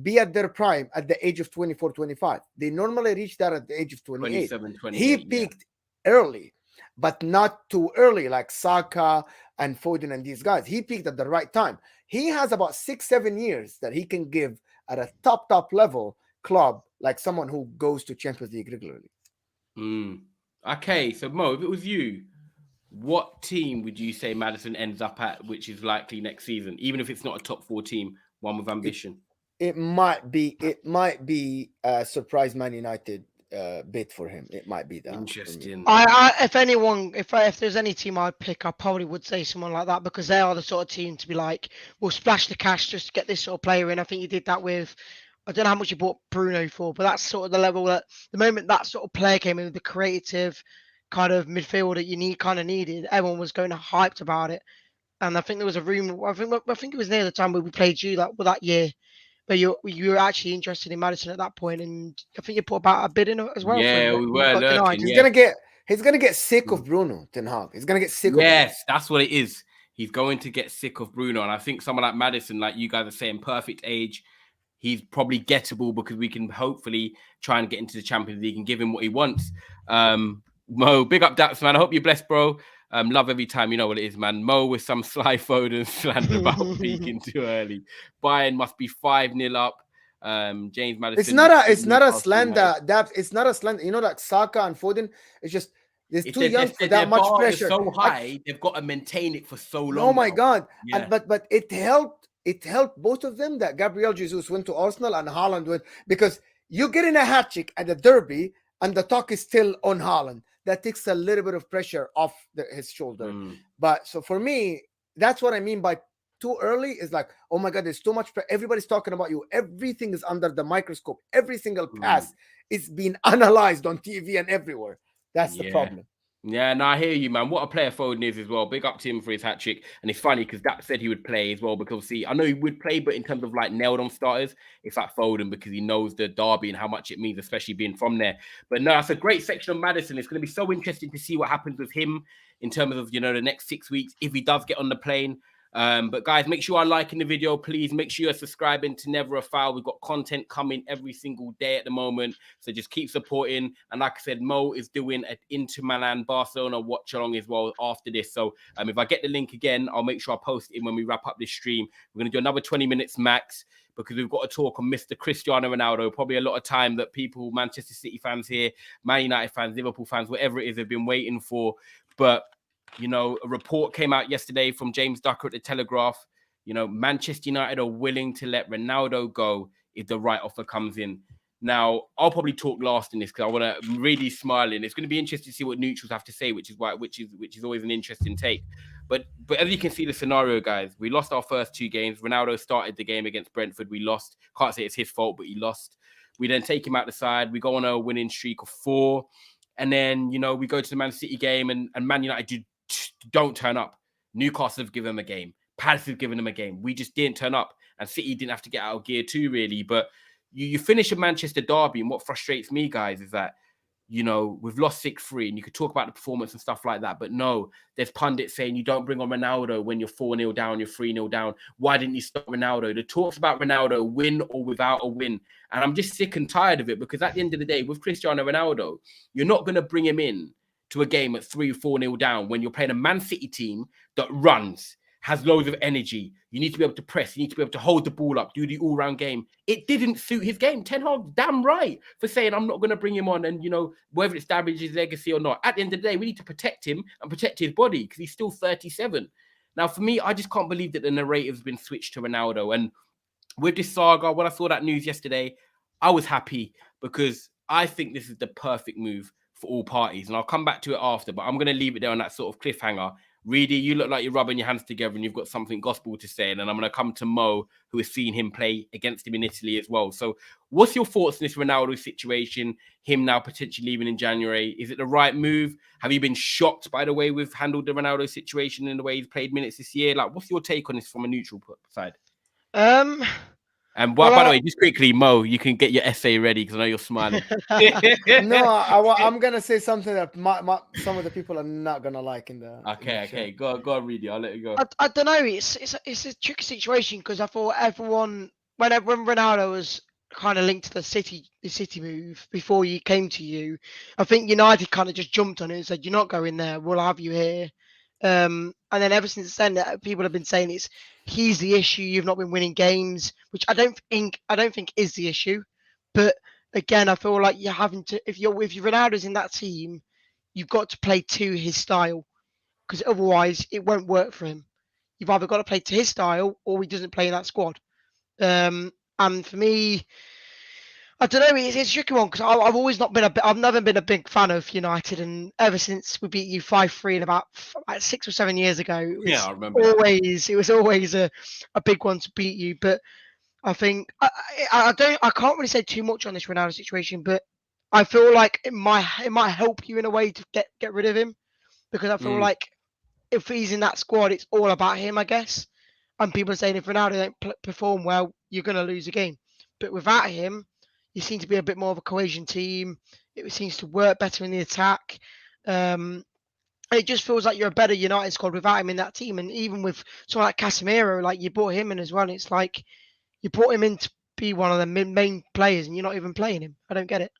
be at their prime at the age of 24, 25. They normally reach that at the age of 28. 28, he peaked early, but not too early like Saka and Foden and these guys. He peaked at the right time. He has about 6-7 years that he can give at a top level club, like someone who goes to Champions League regularly. Okay, so Mo, if it was you, what team would you say Maddison ends up at, which is likely next season, even if it's not a top 4 team, one with ambition? It might be a surprise Man United bid for him. It might be that. Interesting. If there's any team I'd pick, I probably would say someone like that, because they are the sort of team to be like, we'll splash the cash just to get this sort of player in. I think you did that with, I don't know how much you bought Bruno for, but that's sort of the level that the moment that sort of player came in with the creative kind of midfield that you needed, everyone was going hyped about it. And I think there was a rumor, I think it was near the time where we played you that year, but you were actually interested in Maddison at that point, and I think you put about a bid in as well. Yeah, we were lurking. He's gonna get sick of Bruno, Ten Hag. He's gonna get sick of him. Yes, that's what it is. He's going to get sick of Bruno, and I think someone like Maddison, like you guys are saying, perfect age. He's probably gettable because we can hopefully try and get into the Champions League and give him what he wants. Mo, big up Daps, man. I hope you're blessed, bro. Love every time. You know what it is, man. Mo with some sly Foden slander about peaking too early. Bayern must be 5-0 up. James Maddison. It's not a slander. Daps. It's not a slander. You know, like Saka and Foden. It's just there's too young for that much pressure. So high, they've got to maintain it for so long. Oh my God! Yeah. And, but it helped. It helped both of them that Gabriel Jesus went to Arsenal and Haaland went, because you get in a hat trick at the derby and the talk is still on Haaland. That takes a little bit of pressure off his shoulder. But so for me, that's what I mean by too early. Is like, oh my God, there's too much. Everybody's talking about you. Everything is under the microscope. Every single pass is being analyzed on TV and everywhere. That's the problem. Yeah, no, I hear you, man. What a player Foden is as well. Big up to him for his hat trick. And it's funny because Daps said he would play as well, because see, I know he would play, but in terms of like nailed on starters, it's like Foden, because he knows the derby and how much it means, especially being from there. But no, it's a great section of Maddison. It's going to be so interesting to see what happens with him in terms of, you know, the next 6 weeks, if he does get on the plane. But guys, make sure you're liking the video, please. Make sure you're subscribing to Never a Foul. We've got content coming every single day at the moment, so just keep supporting. And like I said, Mo is doing an Inter Milan Barcelona watch along as well after this. So if I get the link again, I'll make sure I post it in when we wrap up this stream. We're going to do another 20 minutes max, because we've got to talk on Mr. Cristiano Ronaldo. Probably a lot of time that people, Manchester City fans here, Man United fans, Liverpool fans, whatever it is, have been waiting for. But you know, a report came out yesterday from James Ducker at the Telegraph. You know, Manchester United are willing to let Ronaldo go if the right offer comes in. Now, I'll probably talk last in this because I want to really smile in. It's going to be interesting to see what neutrals have to say, which is always an interesting take. But as you can see the scenario, guys, we lost our first 2 games. Ronaldo started the game against Brentford. We lost. Can't say it's his fault, but he lost. We then take him out the side. We go on a winning streak of 4. And then, you know, we go to the Man City game and Man United don't turn up. Newcastle have given them a game. Palace have given them a game. We just didn't turn up. And City didn't have to get out of gear too, really. But you finish a Manchester derby, and what frustrates me, guys, is that, you know, we've lost 6-3, and you could talk about the performance and stuff like that. But no, there's pundits saying you don't bring on Ronaldo when you're 4-0 down, you're 3-0 down. Why didn't you stop Ronaldo? The talks about Ronaldo, win or without a win. And I'm just sick and tired of it, because at the end of the day, with Cristiano Ronaldo, you're not going to bring him in to a game at 3-4-0 down when you're playing a Man City team that runs, has loads of energy. You need to be able to press. You need to be able to hold the ball up, do the all-round game. It didn't suit his game. Ten Hag, damn right, for saying I'm not going to bring him on, and, you know, whether it's damaged his legacy or not. At the end of the day, we need to protect him and protect his body, because he's still 37. Now, for me, I just can't believe that the narrative's been switched to Ronaldo. And with this saga, when I saw that news yesterday, I was happy, because I think this is the perfect move for all parties. And I'll come back to it after, but I'm going to leave it there on that sort of cliffhanger. Reedy, you look like you're rubbing your hands together and you've got something gospel to say. And then I'm going to come to Mo, who has seen him play against him in Italy as well. So what's your thoughts on this Ronaldo situation, him now potentially leaving in January? Is it the right move? Have you been shocked by the way we've handled the Ronaldo situation and the way he's played minutes this year? Like, what's your take on this from a neutral side? And by the way, just quickly, Mo, you can get your essay ready, because I know you're smiling. No, I'm gonna say something that some of the people are not gonna like in the. Okay, go on, read it. I'll let you go. I don't know. It's a tricky situation, because I thought everyone, when Ronaldo was kind of linked to the city move before he came to you, I think United kind of just jumped on it and said, "You're not going there. We'll have you here." And then ever since then, people have been saying he's the issue. You've not been winning games, which I don't think is the issue. But again, I feel like you're having to, if Ronaldo's in that team, you've got to play to his style, because otherwise it won't work for him. You've either got to play to his style or he doesn't play in that squad. And for me, I don't know. It's a tricky one, because I've always not been I've never been a big fan of United, and ever since we beat you 5-3 about 6 or 7 years ago, I remember. It was always a big one to beat you. But I think I can't really say too much on this Ronaldo situation, but I feel like it might help you in a way to get rid of him, because I feel like if he's in that squad, it's all about him, I guess. And people are saying if Ronaldo don't perform well, you're going to lose a game. But without him, you seem to be a bit more of a cohesion team. It seems to work better in the attack. It just feels like you're a better United squad without him in that team. And even with someone like Casemiro, like, you brought him in as well. It's like you brought him in to be one of the main players, and you're not even playing him. I don't get it.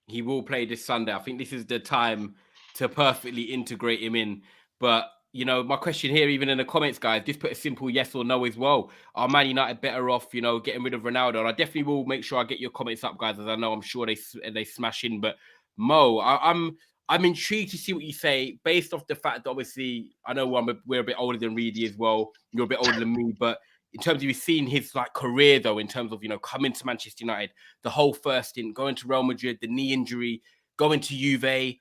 He will play this Sunday. I think this is the time to perfectly integrate him in. But you know, my question here, even in the comments, guys, just put a simple yes or no as well. Are Man United better off, you know, getting rid of Ronaldo? And I definitely will make sure I get your comments up, guys, as I know I'm sure they smash in. But Mo, I'm intrigued to see what you say, based off the fact that obviously I know we're a bit older than Reedy as well. You're a bit older than me, but in terms of you seeing his like career though, in terms of, you know, coming to Manchester United, the whole first stint, going to Real Madrid, the knee injury, going to Juve.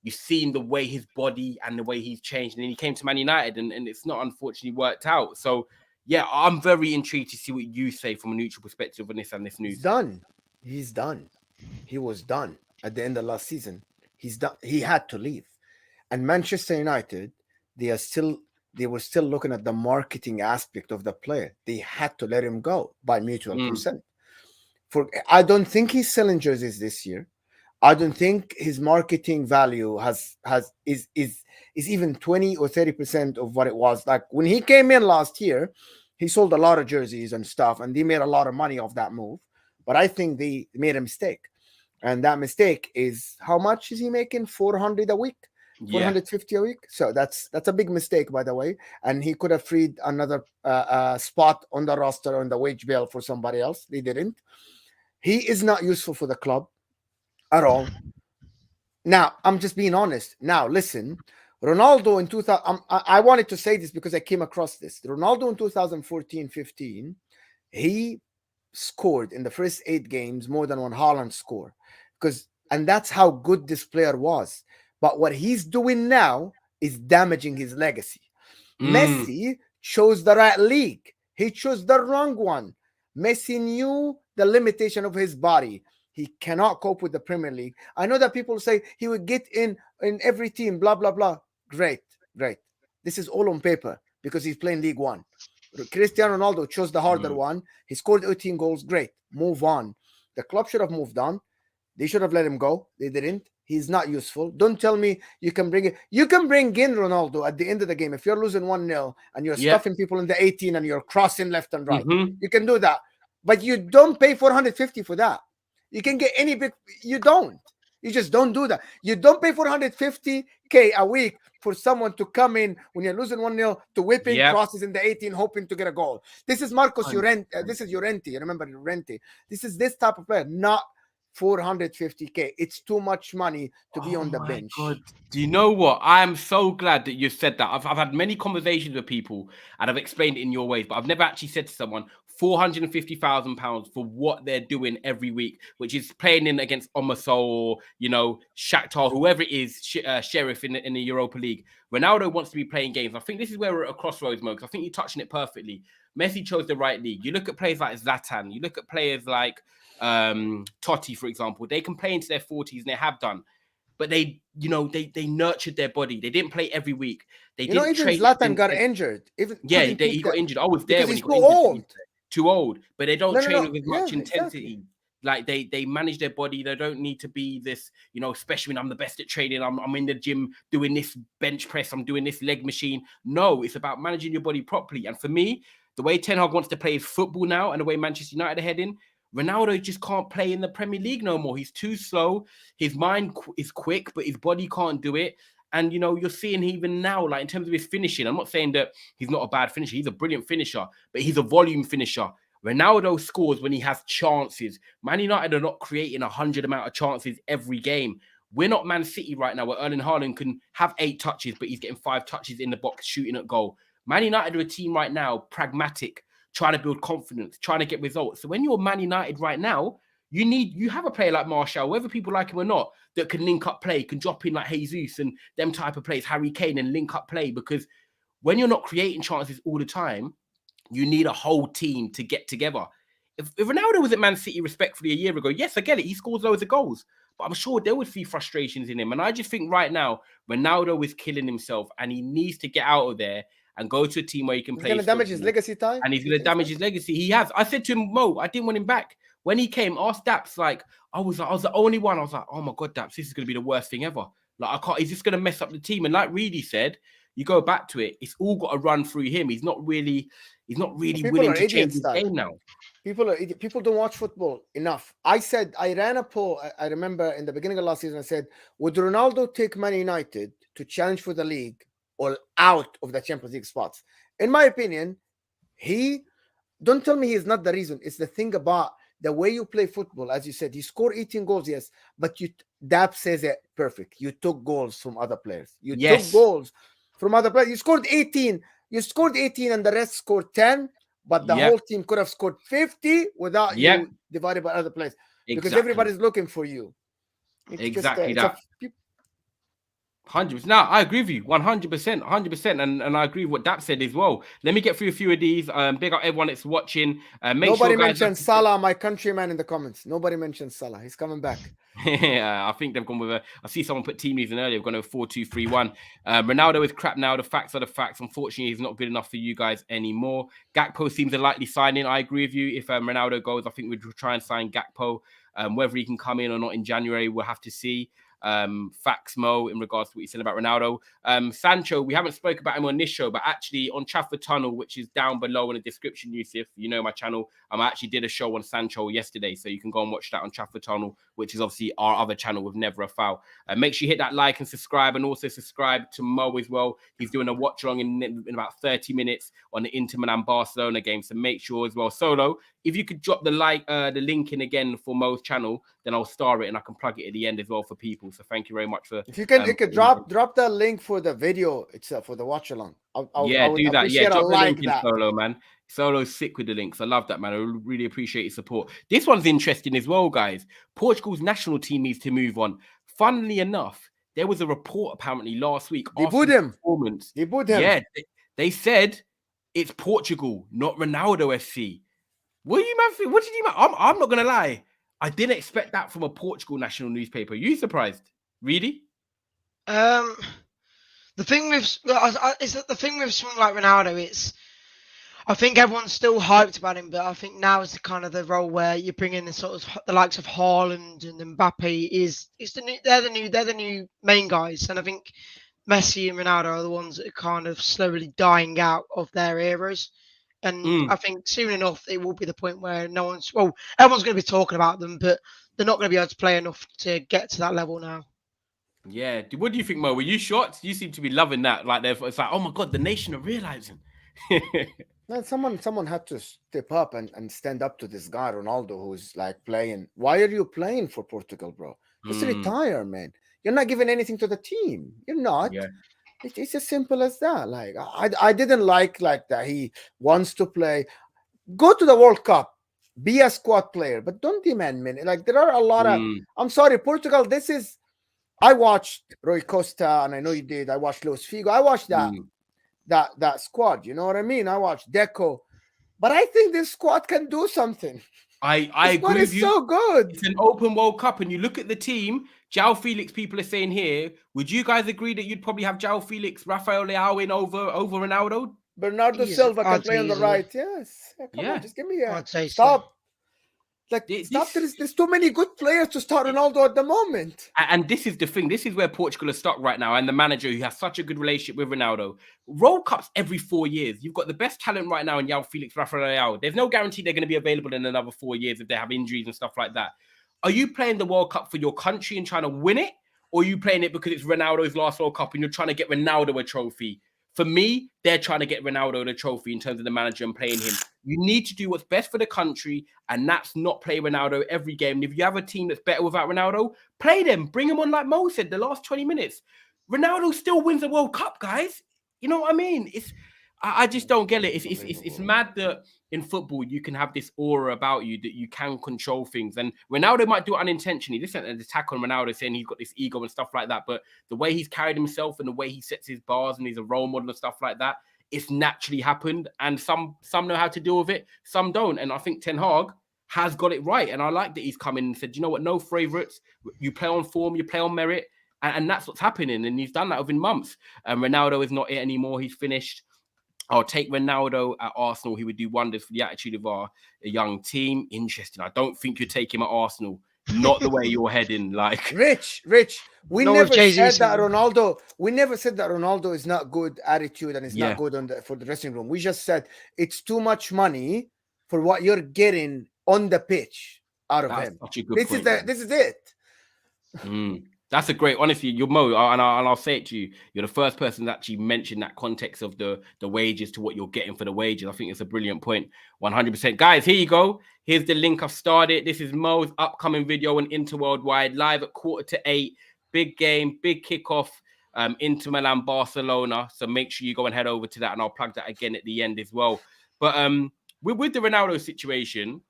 You've seen the way his body and the way he's changed. And then he came to Man United and it's not unfortunately worked out. So, yeah, I'm very intrigued to see what you say from a neutral perspective on this and this news. He's done. He's done. He was done at the end of last season. He's done. He had to leave. And Manchester United, they were still looking at the marketing aspect of the player. They had to let him go by mutual consent. I don't think he's selling jerseys this year. I don't think his marketing value is even 20 or 30% of what it was. Like when he came in last year, he sold a lot of jerseys and stuff, and they made a lot of money off that move. But I think they made a mistake. And that mistake is, how much is he making? 400 a week? 450 a week? So that's a big mistake, by the way. And he could have freed another spot on the roster on the wage bill for somebody else. They didn't. He is not useful for the club at all. Now, I'm just being honest. Now, listen, Ronaldo in 2000, I wanted to say this because I came across this. Ronaldo in 2014-15, he scored in the first 8 games more than one Haaland score. And that's how good this player was. But what he's doing now is damaging his legacy. Messi chose the right league. He chose the wrong one. Messi knew the limitation of his body. He cannot cope with the Premier League. I know that people say he would get in every team, blah, blah, blah. Great. This is all on paper because he's playing League One. Cristiano Ronaldo chose the harder one. He scored 18 goals. Great. Move on. The club should have moved on. They should have let him go. They didn't. He's not useful. Don't tell me you can bring it. You can bring in Ronaldo at the end of the game. If you're losing 1-0 and you're stuffing people in the 18 and you're crossing left and right, you can do that. But you don't pay 450 for that. You can get any big. You don't. You just don't do that. You don't pay 450K a week for someone to come in when you're losing 1-0 to whip in crosses in the 18, hoping to get a goal. This is Marcos Llorente. This is Llorente. You remember Llorente? This is this type of player, not 450K. It's too much money to be on the bench. God. Do you know what? I'm so glad that you said that. I've had many conversations with people and I've explained it in your ways, but I've never actually said to someone £450,000 for what they're doing every week, which is playing in against Omasol or, you know, Shakhtar, whoever it is, Sheriff in the Europa League. Ronaldo wants to be playing games. I think this is where we're at a crossroads, Mo, because I think you're touching it perfectly. Messi chose the right league. You look at players like Zlatan. You look at players like Totti, for example. They can play into their 40s and they have done. But they nurtured their body. They didn't play every week. They didn't even train. Zlatan got injured. He got injured. I was there when he got too old. Too old. But they don't train with as much intensity. Exactly. Like they manage their body. They don't need to be this, you know, especially when I'm the best at training. I'm in the gym doing this bench press. I'm doing this leg machine. No, it's about managing your body properly. And for me, the way Ten Hag wants to play his football now and the way Manchester United are heading, Ronaldo just can't play in the Premier League no more. He's too slow. His mind is quick, but his body can't do it. And, you know, you're seeing even now, like in terms of his finishing, I'm not saying that he's not a bad finisher. He's a brilliant finisher, but he's a volume finisher. Ronaldo scores when he has chances. Man United are not creating 100 amount of chances every game. We're not Man City right now where Erling Haaland can have 8 touches, but he's getting 5 touches in the box, shooting at goal. Man United are a team right now, pragmatic, trying to build confidence, trying to get results. So when you're Man United right now, you have a player like Martial, whether people like him or not, that can link up play, can drop in like Jesus and them type of players, Harry Kane, and link up play. Because when you're not creating chances all the time, you need a whole team to get together. If Ronaldo was at Man City respectfully a year ago, yes, I get it. He scores loads of goals, but I'm sure there would be frustrations in him. And I just think right now, Ronaldo is killing himself and he needs to get out of there and go to a team where he can play. He's going to damage his legacy, Ty. And he's going to damage his legacy. He has. I said to him, Mo, I didn't want him back. When he came, asked Daps, like, I was the only one. I was like, oh my God, Daps, this is going to be the worst thing ever. Like, he's just going to mess up the team. And like Reedy said, you go back to it, it's all got to run through him. He's not really willing to change his game now. People don't watch football enough. I ran a poll. I remember in the beginning of last season, I said, would Ronaldo take Man United to challenge for the league or out of the Champions League spots. In my opinion, don't tell me he's not the reason. It's the thing about the way you play football. As you said, he scored 18 goals, yes, but Daps says it perfect. You took goals from other players. You took goals from other players. You scored 18. You scored 18 and the rest scored 10, but the whole team could have scored 50 without you divided by other players. Because everybody's looking for you. It's exactly that. 100%. No, I agree with you 100%, and I agree with what Dap said as well. Let me get through a few of these. Big up everyone that's watching. Nobody mentioned Salah, my countryman, in the comments. Nobody mentioned Salah. He's coming back. Yeah, I think they've gone with I see someone put team reason earlier. We've gone over 4-2-3-1. Ronaldo is crap now. The facts are the facts. Unfortunately, he's not good enough for you guys anymore. Gakpo seems a likely signing. I agree with you. If Ronaldo goes, I think we'd try and sign Gakpo. Whether he can come in or not in January, we'll have to see. Facts Mo in regards to what you said about Ronaldo. Sancho, we haven't spoke about him on this show, but actually on Trafford Tunnel, which is down below in the description, Yusuf, you know my channel, I actually did a show on Sancho yesterday, so you can go and watch that on Trafford Tunnel, which is obviously our other channel with Never a Foul. Make sure you hit that like and subscribe, and also subscribe to Mo as well. He's doing a watch along in about 30 minutes on the Inter Milan Barcelona game, so make sure as well. Solo, if you could drop the link in again for Mo's channel, then I'll star it and I can plug it at the end as well for people. So thank you very much for. If you could drop the link for the video itself, for the watch along. Do that. Yeah, drop the link in, Solo, man. Solo's sick with the links. I love that, man. I really appreciate your support. This one's interesting as well, guys. Portugal's national team needs to move on. Funnily enough, there was a report apparently last week. They booed him. Performance. They booed him. Yeah, they said it's Portugal, not Ronaldo FC. What do you man think? What did you man? I'm not gonna lie. I didn't expect that from a Portugal national newspaper. Are you surprised? Really? The thing with someone like Ronaldo, it's, I think everyone's still hyped about him, but I think now is the kind of the role where you bring in the sort of the likes of Haaland and Mbappe. They're the new main guys, and I think Messi and Ronaldo are the ones that are kind of slowly dying out of their eras. And I think soon enough it will be the point where everyone's going to be talking about them, but they're not going to be able to play enough to get to that level now. Yeah. What do you think, Mo? Were you shocked? You seem to be loving that. Like it's like, oh my god, the nation are realizing. No, someone had to step up and stand up to this guy Ronaldo, who's like playing. Why are you playing for Portugal, bro? Just retire, man. You're not giving anything to the team. You're not. Yeah. It's as simple as that. Like I didn't like that he wants to play. Go to the World Cup, be a squad player, but don't demand minutes. Like there are a lot of. I'm sorry, Portugal. I watched Rui Costa, and I know you did. I watched Luis Figo. I watched that squad. You know what I mean? I watched Deco, but I think this squad can do something. I agree with you. So good. It's an open World Cup, and you look at the team. João Felix, people are saying here. Would you guys agree that you'd probably have João Felix, Rafael Leao in over Ronaldo? Bernardo Silva can play on the right. Yes. Come on, just give me a stop. Like stop. There's too many good players to start Ronaldo at the moment. And this is the thing. This is where Portugal is stuck right now. And the manager who has such a good relationship with Ronaldo. World Cups every 4 years. You've got the best talent right now in João Felix, Rafael Leao. There's no guarantee they're going to be available in another 4 years if they have injuries and stuff like that. Are you playing the World Cup for your country and trying to win it? Or are you playing it because it's Ronaldo's last World Cup and you're trying to get Ronaldo a trophy? For me, they're trying to get Ronaldo the trophy in terms of the manager and playing him. You need to do what's best for the country, and that's not play Ronaldo every game. And if you have a team that's better without Ronaldo, play them. Bring them on like Mo said, the last 20 minutes. Ronaldo still wins the World Cup, guys. You know what I mean? I just don't get it. It's mad that in football you can have this aura about you that you can control things. And Ronaldo might do it unintentionally. This isn't an attack on Ronaldo saying he's got this ego and stuff like that. But the way he's carried himself and the way he sets his bars and he's a role model and stuff like that, it's naturally happened. And some know how to deal with it, some don't. And I think Ten Hag has got it right. And I like that he's come in and said, you know what, no favourites. You play on form, you play on merit. And that's what's happening. And he's done that within months. And Ronaldo is not it anymore. He's finished. I'll take Ronaldo at Arsenal. He would do wonders for the attitude of our young team. Interesting. I don't think you take him at Arsenal. Not the way you're heading. Like Rich. We never said that Ronaldo. We never said that Ronaldo is not good attitude and is not good for the dressing room. We just said it's too much money for what you're getting on the pitch out of him. Such a good point, this is it. That's a great, honestly, you're Mo, and I'll say it to you. You're the first person that actually mentioned that context of the wages to what you're getting for the wages. I think it's a brilliant point. 100%. Guys, here you go. Here's the link I've started. This is Mo's upcoming video on Interworldwide, live at 7:45. Big game, big kickoff. Inter Milan, Barcelona. So make sure you go and head over to that, and I'll plug that again at the end as well. But with the Ronaldo situation,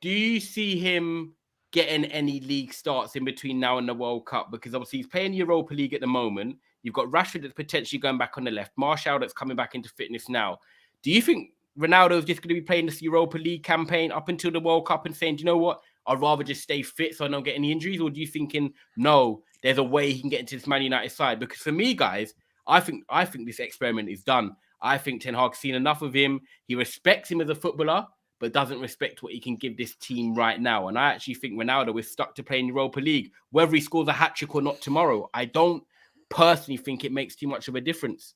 do you see him getting any league starts in between now and the World Cup? Because obviously he's playing Europa League at the moment. You've got Rashford that's potentially going back on the left, Martial that's coming back into fitness now. Do you think Ronaldo's just going to be playing this Europa League campaign up until the World Cup and saying, do you know what, I'd rather just stay fit so I don't get any injuries? Or do you thinking, no, there's a way he can get into this Man United side? Because for me, guys, I think this experiment is done. I think Ten Hag's seen enough of him. He respects him as a footballer, but doesn't respect what he can give this team right now. And I actually think Ronaldo is stuck to playing Europa League. Whether he scores a hat-trick or not tomorrow, I don't personally think it makes too much of a difference.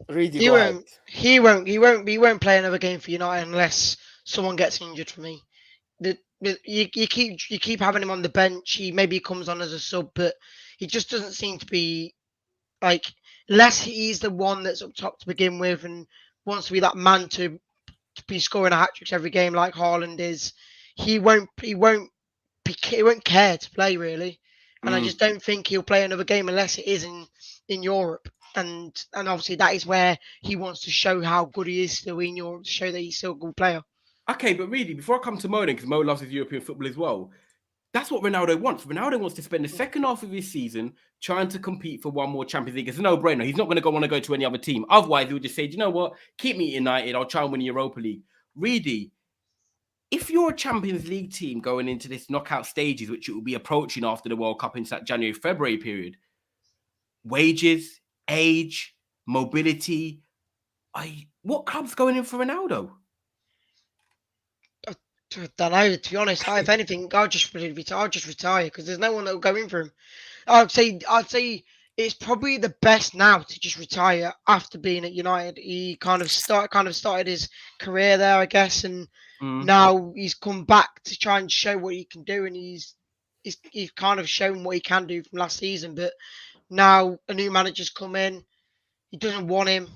He won't play another game for United unless someone gets injured for me. You keep having him on the bench. He maybe comes on as a sub, but he just doesn't seem to be like, unless he's the one that's up top to begin with and wants to be that man to be scoring a hat-trick every game like Haaland is, he won't care to play really. And I just don't think he'll play another game unless it is in Europe. And obviously that is where he wants to show how good he is still in Europe, to show that he's still a good player. Okay, but really, before I come to Mo, because Mo loves his European football as well, that's what Ronaldo wants. Ronaldo wants to spend the second half of his season trying to compete for one more Champions League. It's a no-brainer. He's not going to want to go to any other team. Otherwise, he would just say, do you know what? Keep me United. I'll try and win the Europa League. Really, if you're a Champions League team going into this knockout stages, which it will be approaching after the World Cup into that January-February period, wages, age, mobility, what club's going in for Ronaldo? I don't know, to be honest. If anything, I'll just retire because there's no one that will go in for him. I'd say it's probably the best now to just retire after being at United. He kind of started his career there, I guess, and now he's come back to try and show what he can do, and he's kind of shown what he can do from last season. But now a new manager's come in, he doesn't want him.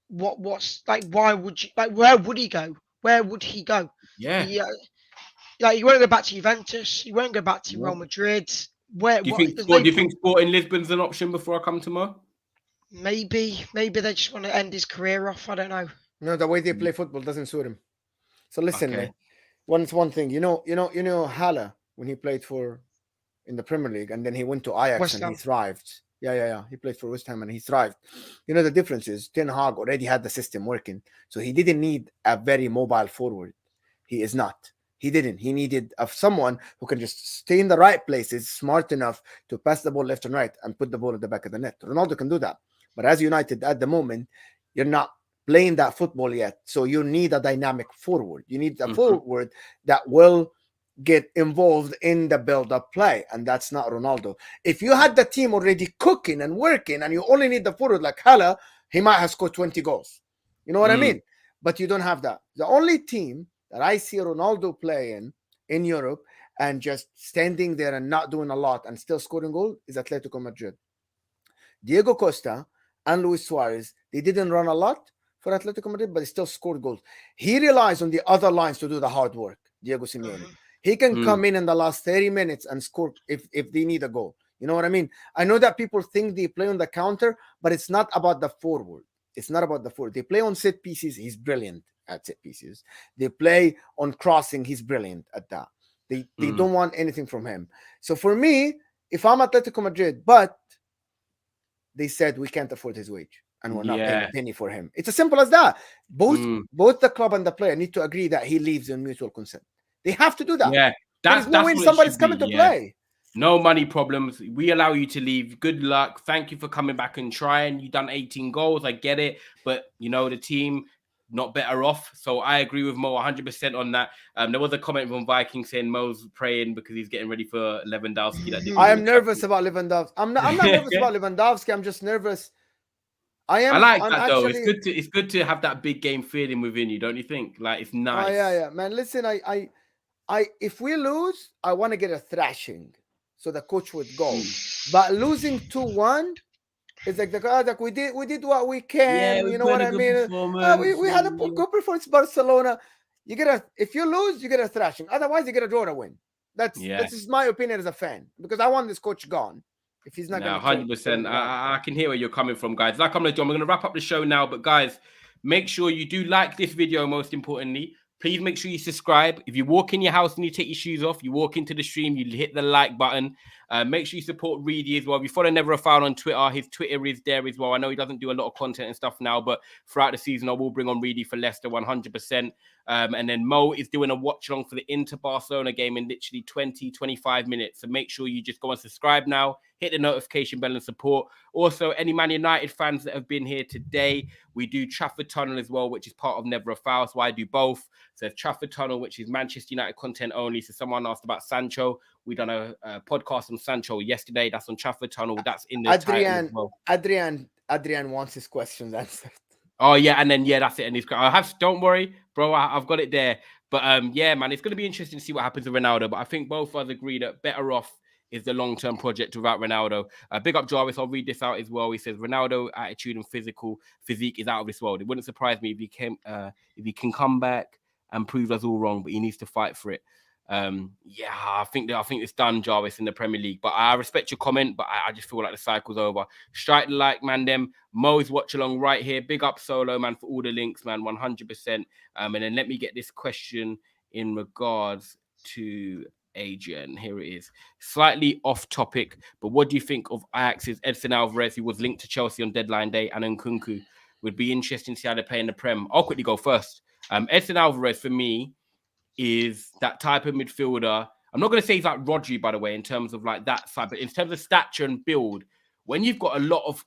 What's like? Why would you like? Where would he go? Where would he go? Yeah. He won't go back to Juventus. He won't go back to Real Madrid. Do you think Sporting Lisbon's an option before I come to Mo? Maybe they just want to end his career off. I don't know. No, the way they play football doesn't suit him. So listen, Okay. one thing. You know Halle when he played in the Premier League, and then he went to Ajax West and Ham. he thrived. Yeah. He played for West Ham and he thrived. You know the difference is Ten Hag already had the system working, so he didn't need a very mobile forward. He is not. He didn't. He needed someone who can just stay in the right places, smart enough to pass the ball left and right and put the ball at the back of the net. Ronaldo can do that. But as United at the moment, you're not playing that football yet. So you need a dynamic forward. You need a forward that will get involved in the build-up play. And that's not Ronaldo. If you had the team already cooking and working and you only need the forward like Halle, he might have scored 20 goals. You know what I mean? But you don't have that. The only team that I see Ronaldo playing in Europe and just standing there and not doing a lot and still scoring goals is Atletico Madrid. Diego Costa and Luis Suarez, they didn't run a lot for Atletico Madrid, but they still scored goals. He relies on the other lines to do the hard work, Diego Simeone. He can come in the last 30 minutes and score if they need a goal. You know what I mean? I know that people think they play on the counter, but it's not about the forward. It's not about the forward. They play on set pieces. He's brilliant at set pieces. They play on crossing. He's brilliant at that. They don't want anything from him. So for me, if I'm Atletico Madrid, but they said we can't afford his wage and we're not paying a penny for him. It's as simple as that. Both the club and the player need to agree that he leaves in mutual consent. They have to do that. Yeah, that's no way somebody's coming to play. No money problems. We allow you to leave. Good luck. Thank you for coming back and trying. You've done 18 goals. I get it. But, you know, the team not better off. So I agree with Mo 100% on that. There was a comment from Viking saying Mo's praying because he's getting ready for Lewandowski. I am nervous about Lewandowski. I'm not nervous about Lewandowski. I'm just nervous. I like that though. It's good to have that big game feeling within you, don't you think? Like, it's nice. Yeah. Man, listen, I if we lose, I want to get a thrashing. so the coach would go. But losing 2-1, it's like like we did what we can. we You know put what a I good mean? performance. We had a good performance. Barcelona. If you lose, you get a thrashing. Otherwise, you get a draw to win. That's just my opinion as a fan, because I want this coach gone. If he's not going to 100%. I can hear where you're coming from, guys. Like I'm going to wrap up the show now, but guys, make sure you do like this video. Most importantly, please make sure you subscribe. If you walk in your house and you take your shoes off, you walk into the stream, you hit the like button. Make sure you support Reedy as well. If you follow Never a Foul on Twitter, his Twitter is there as well. I know he doesn't do a lot of content and stuff now, but throughout the season, I will bring on Reedy for Leicester 100%. And then Mo is doing a watch along for the Inter-Barcelona game in literally 20-25 minutes. So make sure you just go and subscribe now, hit the notification bell and support. Also, any Man United fans that have been here today, we do Trafford Tunnel as well, which is part of Never a Foul. So I do both. So Trafford Tunnel, which is Manchester United content only. So someone asked about Sancho. We done a podcast on Sancho yesterday. That's on Trafford Tunnel. That's in the title as well. Adrian wants his questions answered. Oh yeah, and then that's it. And don't worry, bro. I've got it there. But yeah, man, it's going to be interesting to see what happens with Ronaldo. But I think both of us agree that better off is the long-term project without Ronaldo. Big up Jarvis. I'll read this out as well. He says Ronaldo attitude and physique is out of this world. It wouldn't surprise me if he can come back and prove us all wrong, but he needs to fight for it. I think it's done, Jarvis, in the Premier League. But I respect your comment, but I just feel like the cycle's over. Strike the like, man. Them Mo's watch along right here. Big up Solo, man, for all the links, man. 100%. And then let me get this question in regards to Adrian. Here it is. Slightly off topic, but what do you think of Ajax's Edson Alvarez, who was linked to Chelsea on deadline day, and Nkunku? Would be interesting to see how they play in the Prem. I'll quickly go first. Edson Alvarez, for me, is that type of midfielder. I'm not going to say he's like Rodri, by the way, in terms of like that side, but in terms of stature and build, when you've got a lot of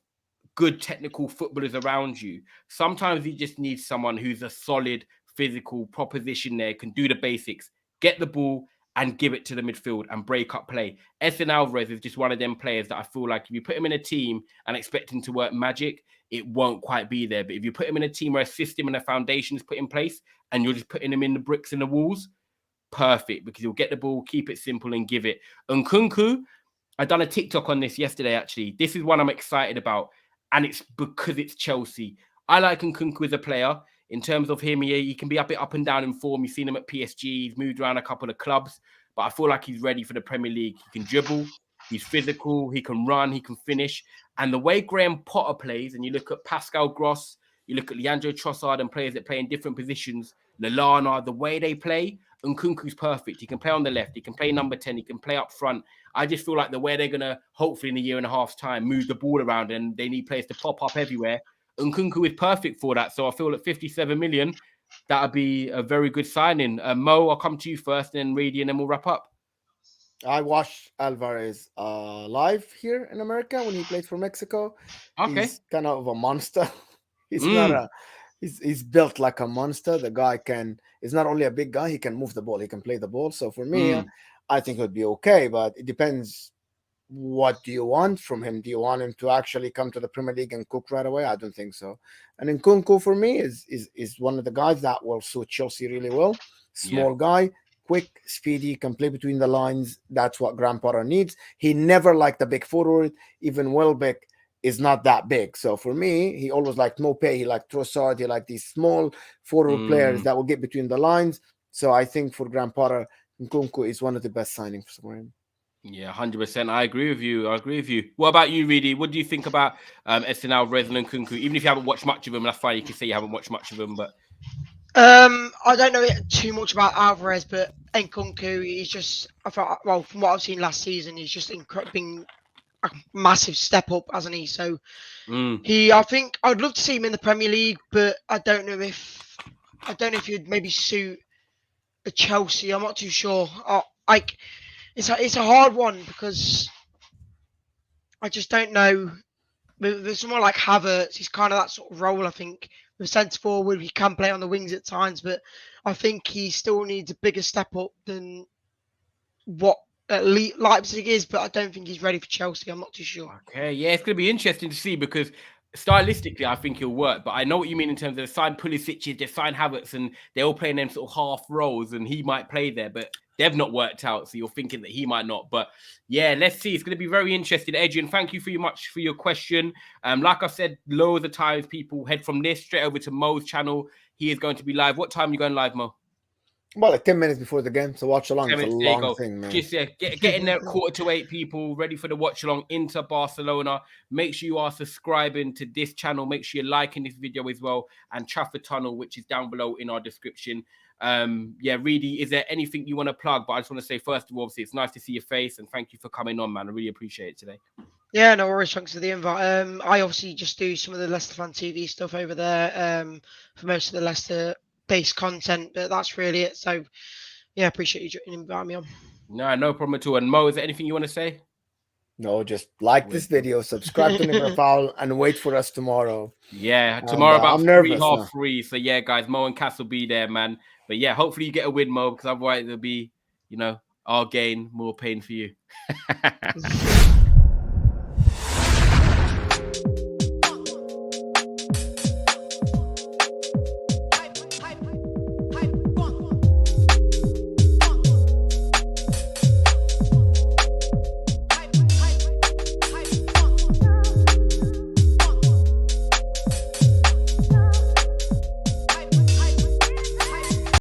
good technical footballers around you, sometimes you just need someone who's a solid physical proposition there, can do the basics, get the ball and give it to the midfield and break up play. Edson Alvarez is just one of them players that I feel like if you put him in a team and expect him to work magic, it won't quite be there. But if you put him in a team where a system and a foundation is put in place and you're just putting him in the bricks and the walls, perfect, because he'll get the ball, keep it simple and give it. Nkunku, I done a TikTok on this yesterday, actually. This is one I'm excited about, and it's because it's Chelsea. I like Nkunku as a player. In terms of him, he can be a bit up and down in form. You've seen him at PSG. He's moved around a couple of clubs, but I feel like he's ready for the Premier League. He can dribble. He's physical. He can run. He can finish. And the way Graham Potter plays, and you look at Pascal Gross, you look at Leandro Trossard and players that play in different positions, Lallana, the way they play, Nkunku's perfect. He can play on the left. He can play number 10. He can play up front. I just feel like the way they're going to, hopefully in a year and a half's time, move the ball around and they need players to pop up everywhere. Nkunku is perfect for that. So I feel at 57 million, that would be a very good signing. Mo, I'll come to you first, and then Reedy, and then we'll wrap up. I watched Alvarez live here in America when he played for Mexico. Okay. He's kind of a monster. He's built like a monster. The guy is not only a big guy, he can move the ball, he can play the ball. So for me, I think it would be okay, but it depends. What do you want from him? Do you want him to actually come to the Premier League and cook right away? I don't think so. And Nkunku for me is one of the guys that will suit Chelsea really well. Small guy, quick, speedy, can play between the lines. That's what Graham Potter needs. He never liked a big forward. Even Welbeck is not that big. So for me, he always liked Mopé. He liked Trossard. He liked these small forward players that will get between the lines. So I think for Graham Potter, Nkunku is one of the best signings for him. Yeah, 100%. I agree with you. What about you, Reedy? What do you think about Edson Alvarez and Nkunku? Even if you haven't watched much of him, that's fine. You can say you haven't watched much of him, but I don't know too much about Alvarez, but Nkunku, he's just, from what I've seen last season, he's just been a massive step up, hasn't he? So I think I'd love to see him in the Premier League, but I don't know if he'd maybe suit a Chelsea. I'm not too sure. It's a hard one because I just don't know. There's someone like Havertz. He's kind of that sort of role, I think. With centre forward, he can play on the wings at times, but I think he still needs a bigger step up than what Leipzig is. But I don't think he's ready for Chelsea. I'm not too sure. Okay, yeah, it's going to be interesting to see because stylistically, I think he'll work. But I know what you mean in terms of the sign Pulisic, they sign Havertz, and they're all playing them sort of half roles, and he might play there, but they've not worked out. So you're thinking that he might not. But yeah, let's see. It's going to be very interesting. Adrian, thank you very much for your question. Like I said, loads of times people head from this straight over to Mo's channel. He is going to be live. What time are you going live, Mo? Well, like 10 minutes before the game, so watch along. It's a There you long thing, man. Just get in there 7:45, people, ready for the watch along into Barcelona. Make sure you are subscribing to this channel. Make sure you're liking this video as well. And Trafford Tunnel, which is down below in our description. Yeah, really, is there anything you want to plug? But I just want to say, first of all, obviously, it's nice to see your face, and thank you for coming on, man. I really appreciate it today. Yeah, no worries. Thanks for the invite. I obviously just do some of the Leicester Fan TV stuff over there for most of the Leicester-based content, but that's really it. So, yeah, appreciate you inviting me on. No problem at all. And Mo, is there anything you want to say? No, just like this video, subscribe to Liverool, and wait for us tomorrow. Yeah, tomorrow about I'm nervous 3:30. So yeah, guys, Mo and Cass will be there, man. But yeah, hopefully you get a win, Mo, because otherwise it'll be, our gain, more pain for you.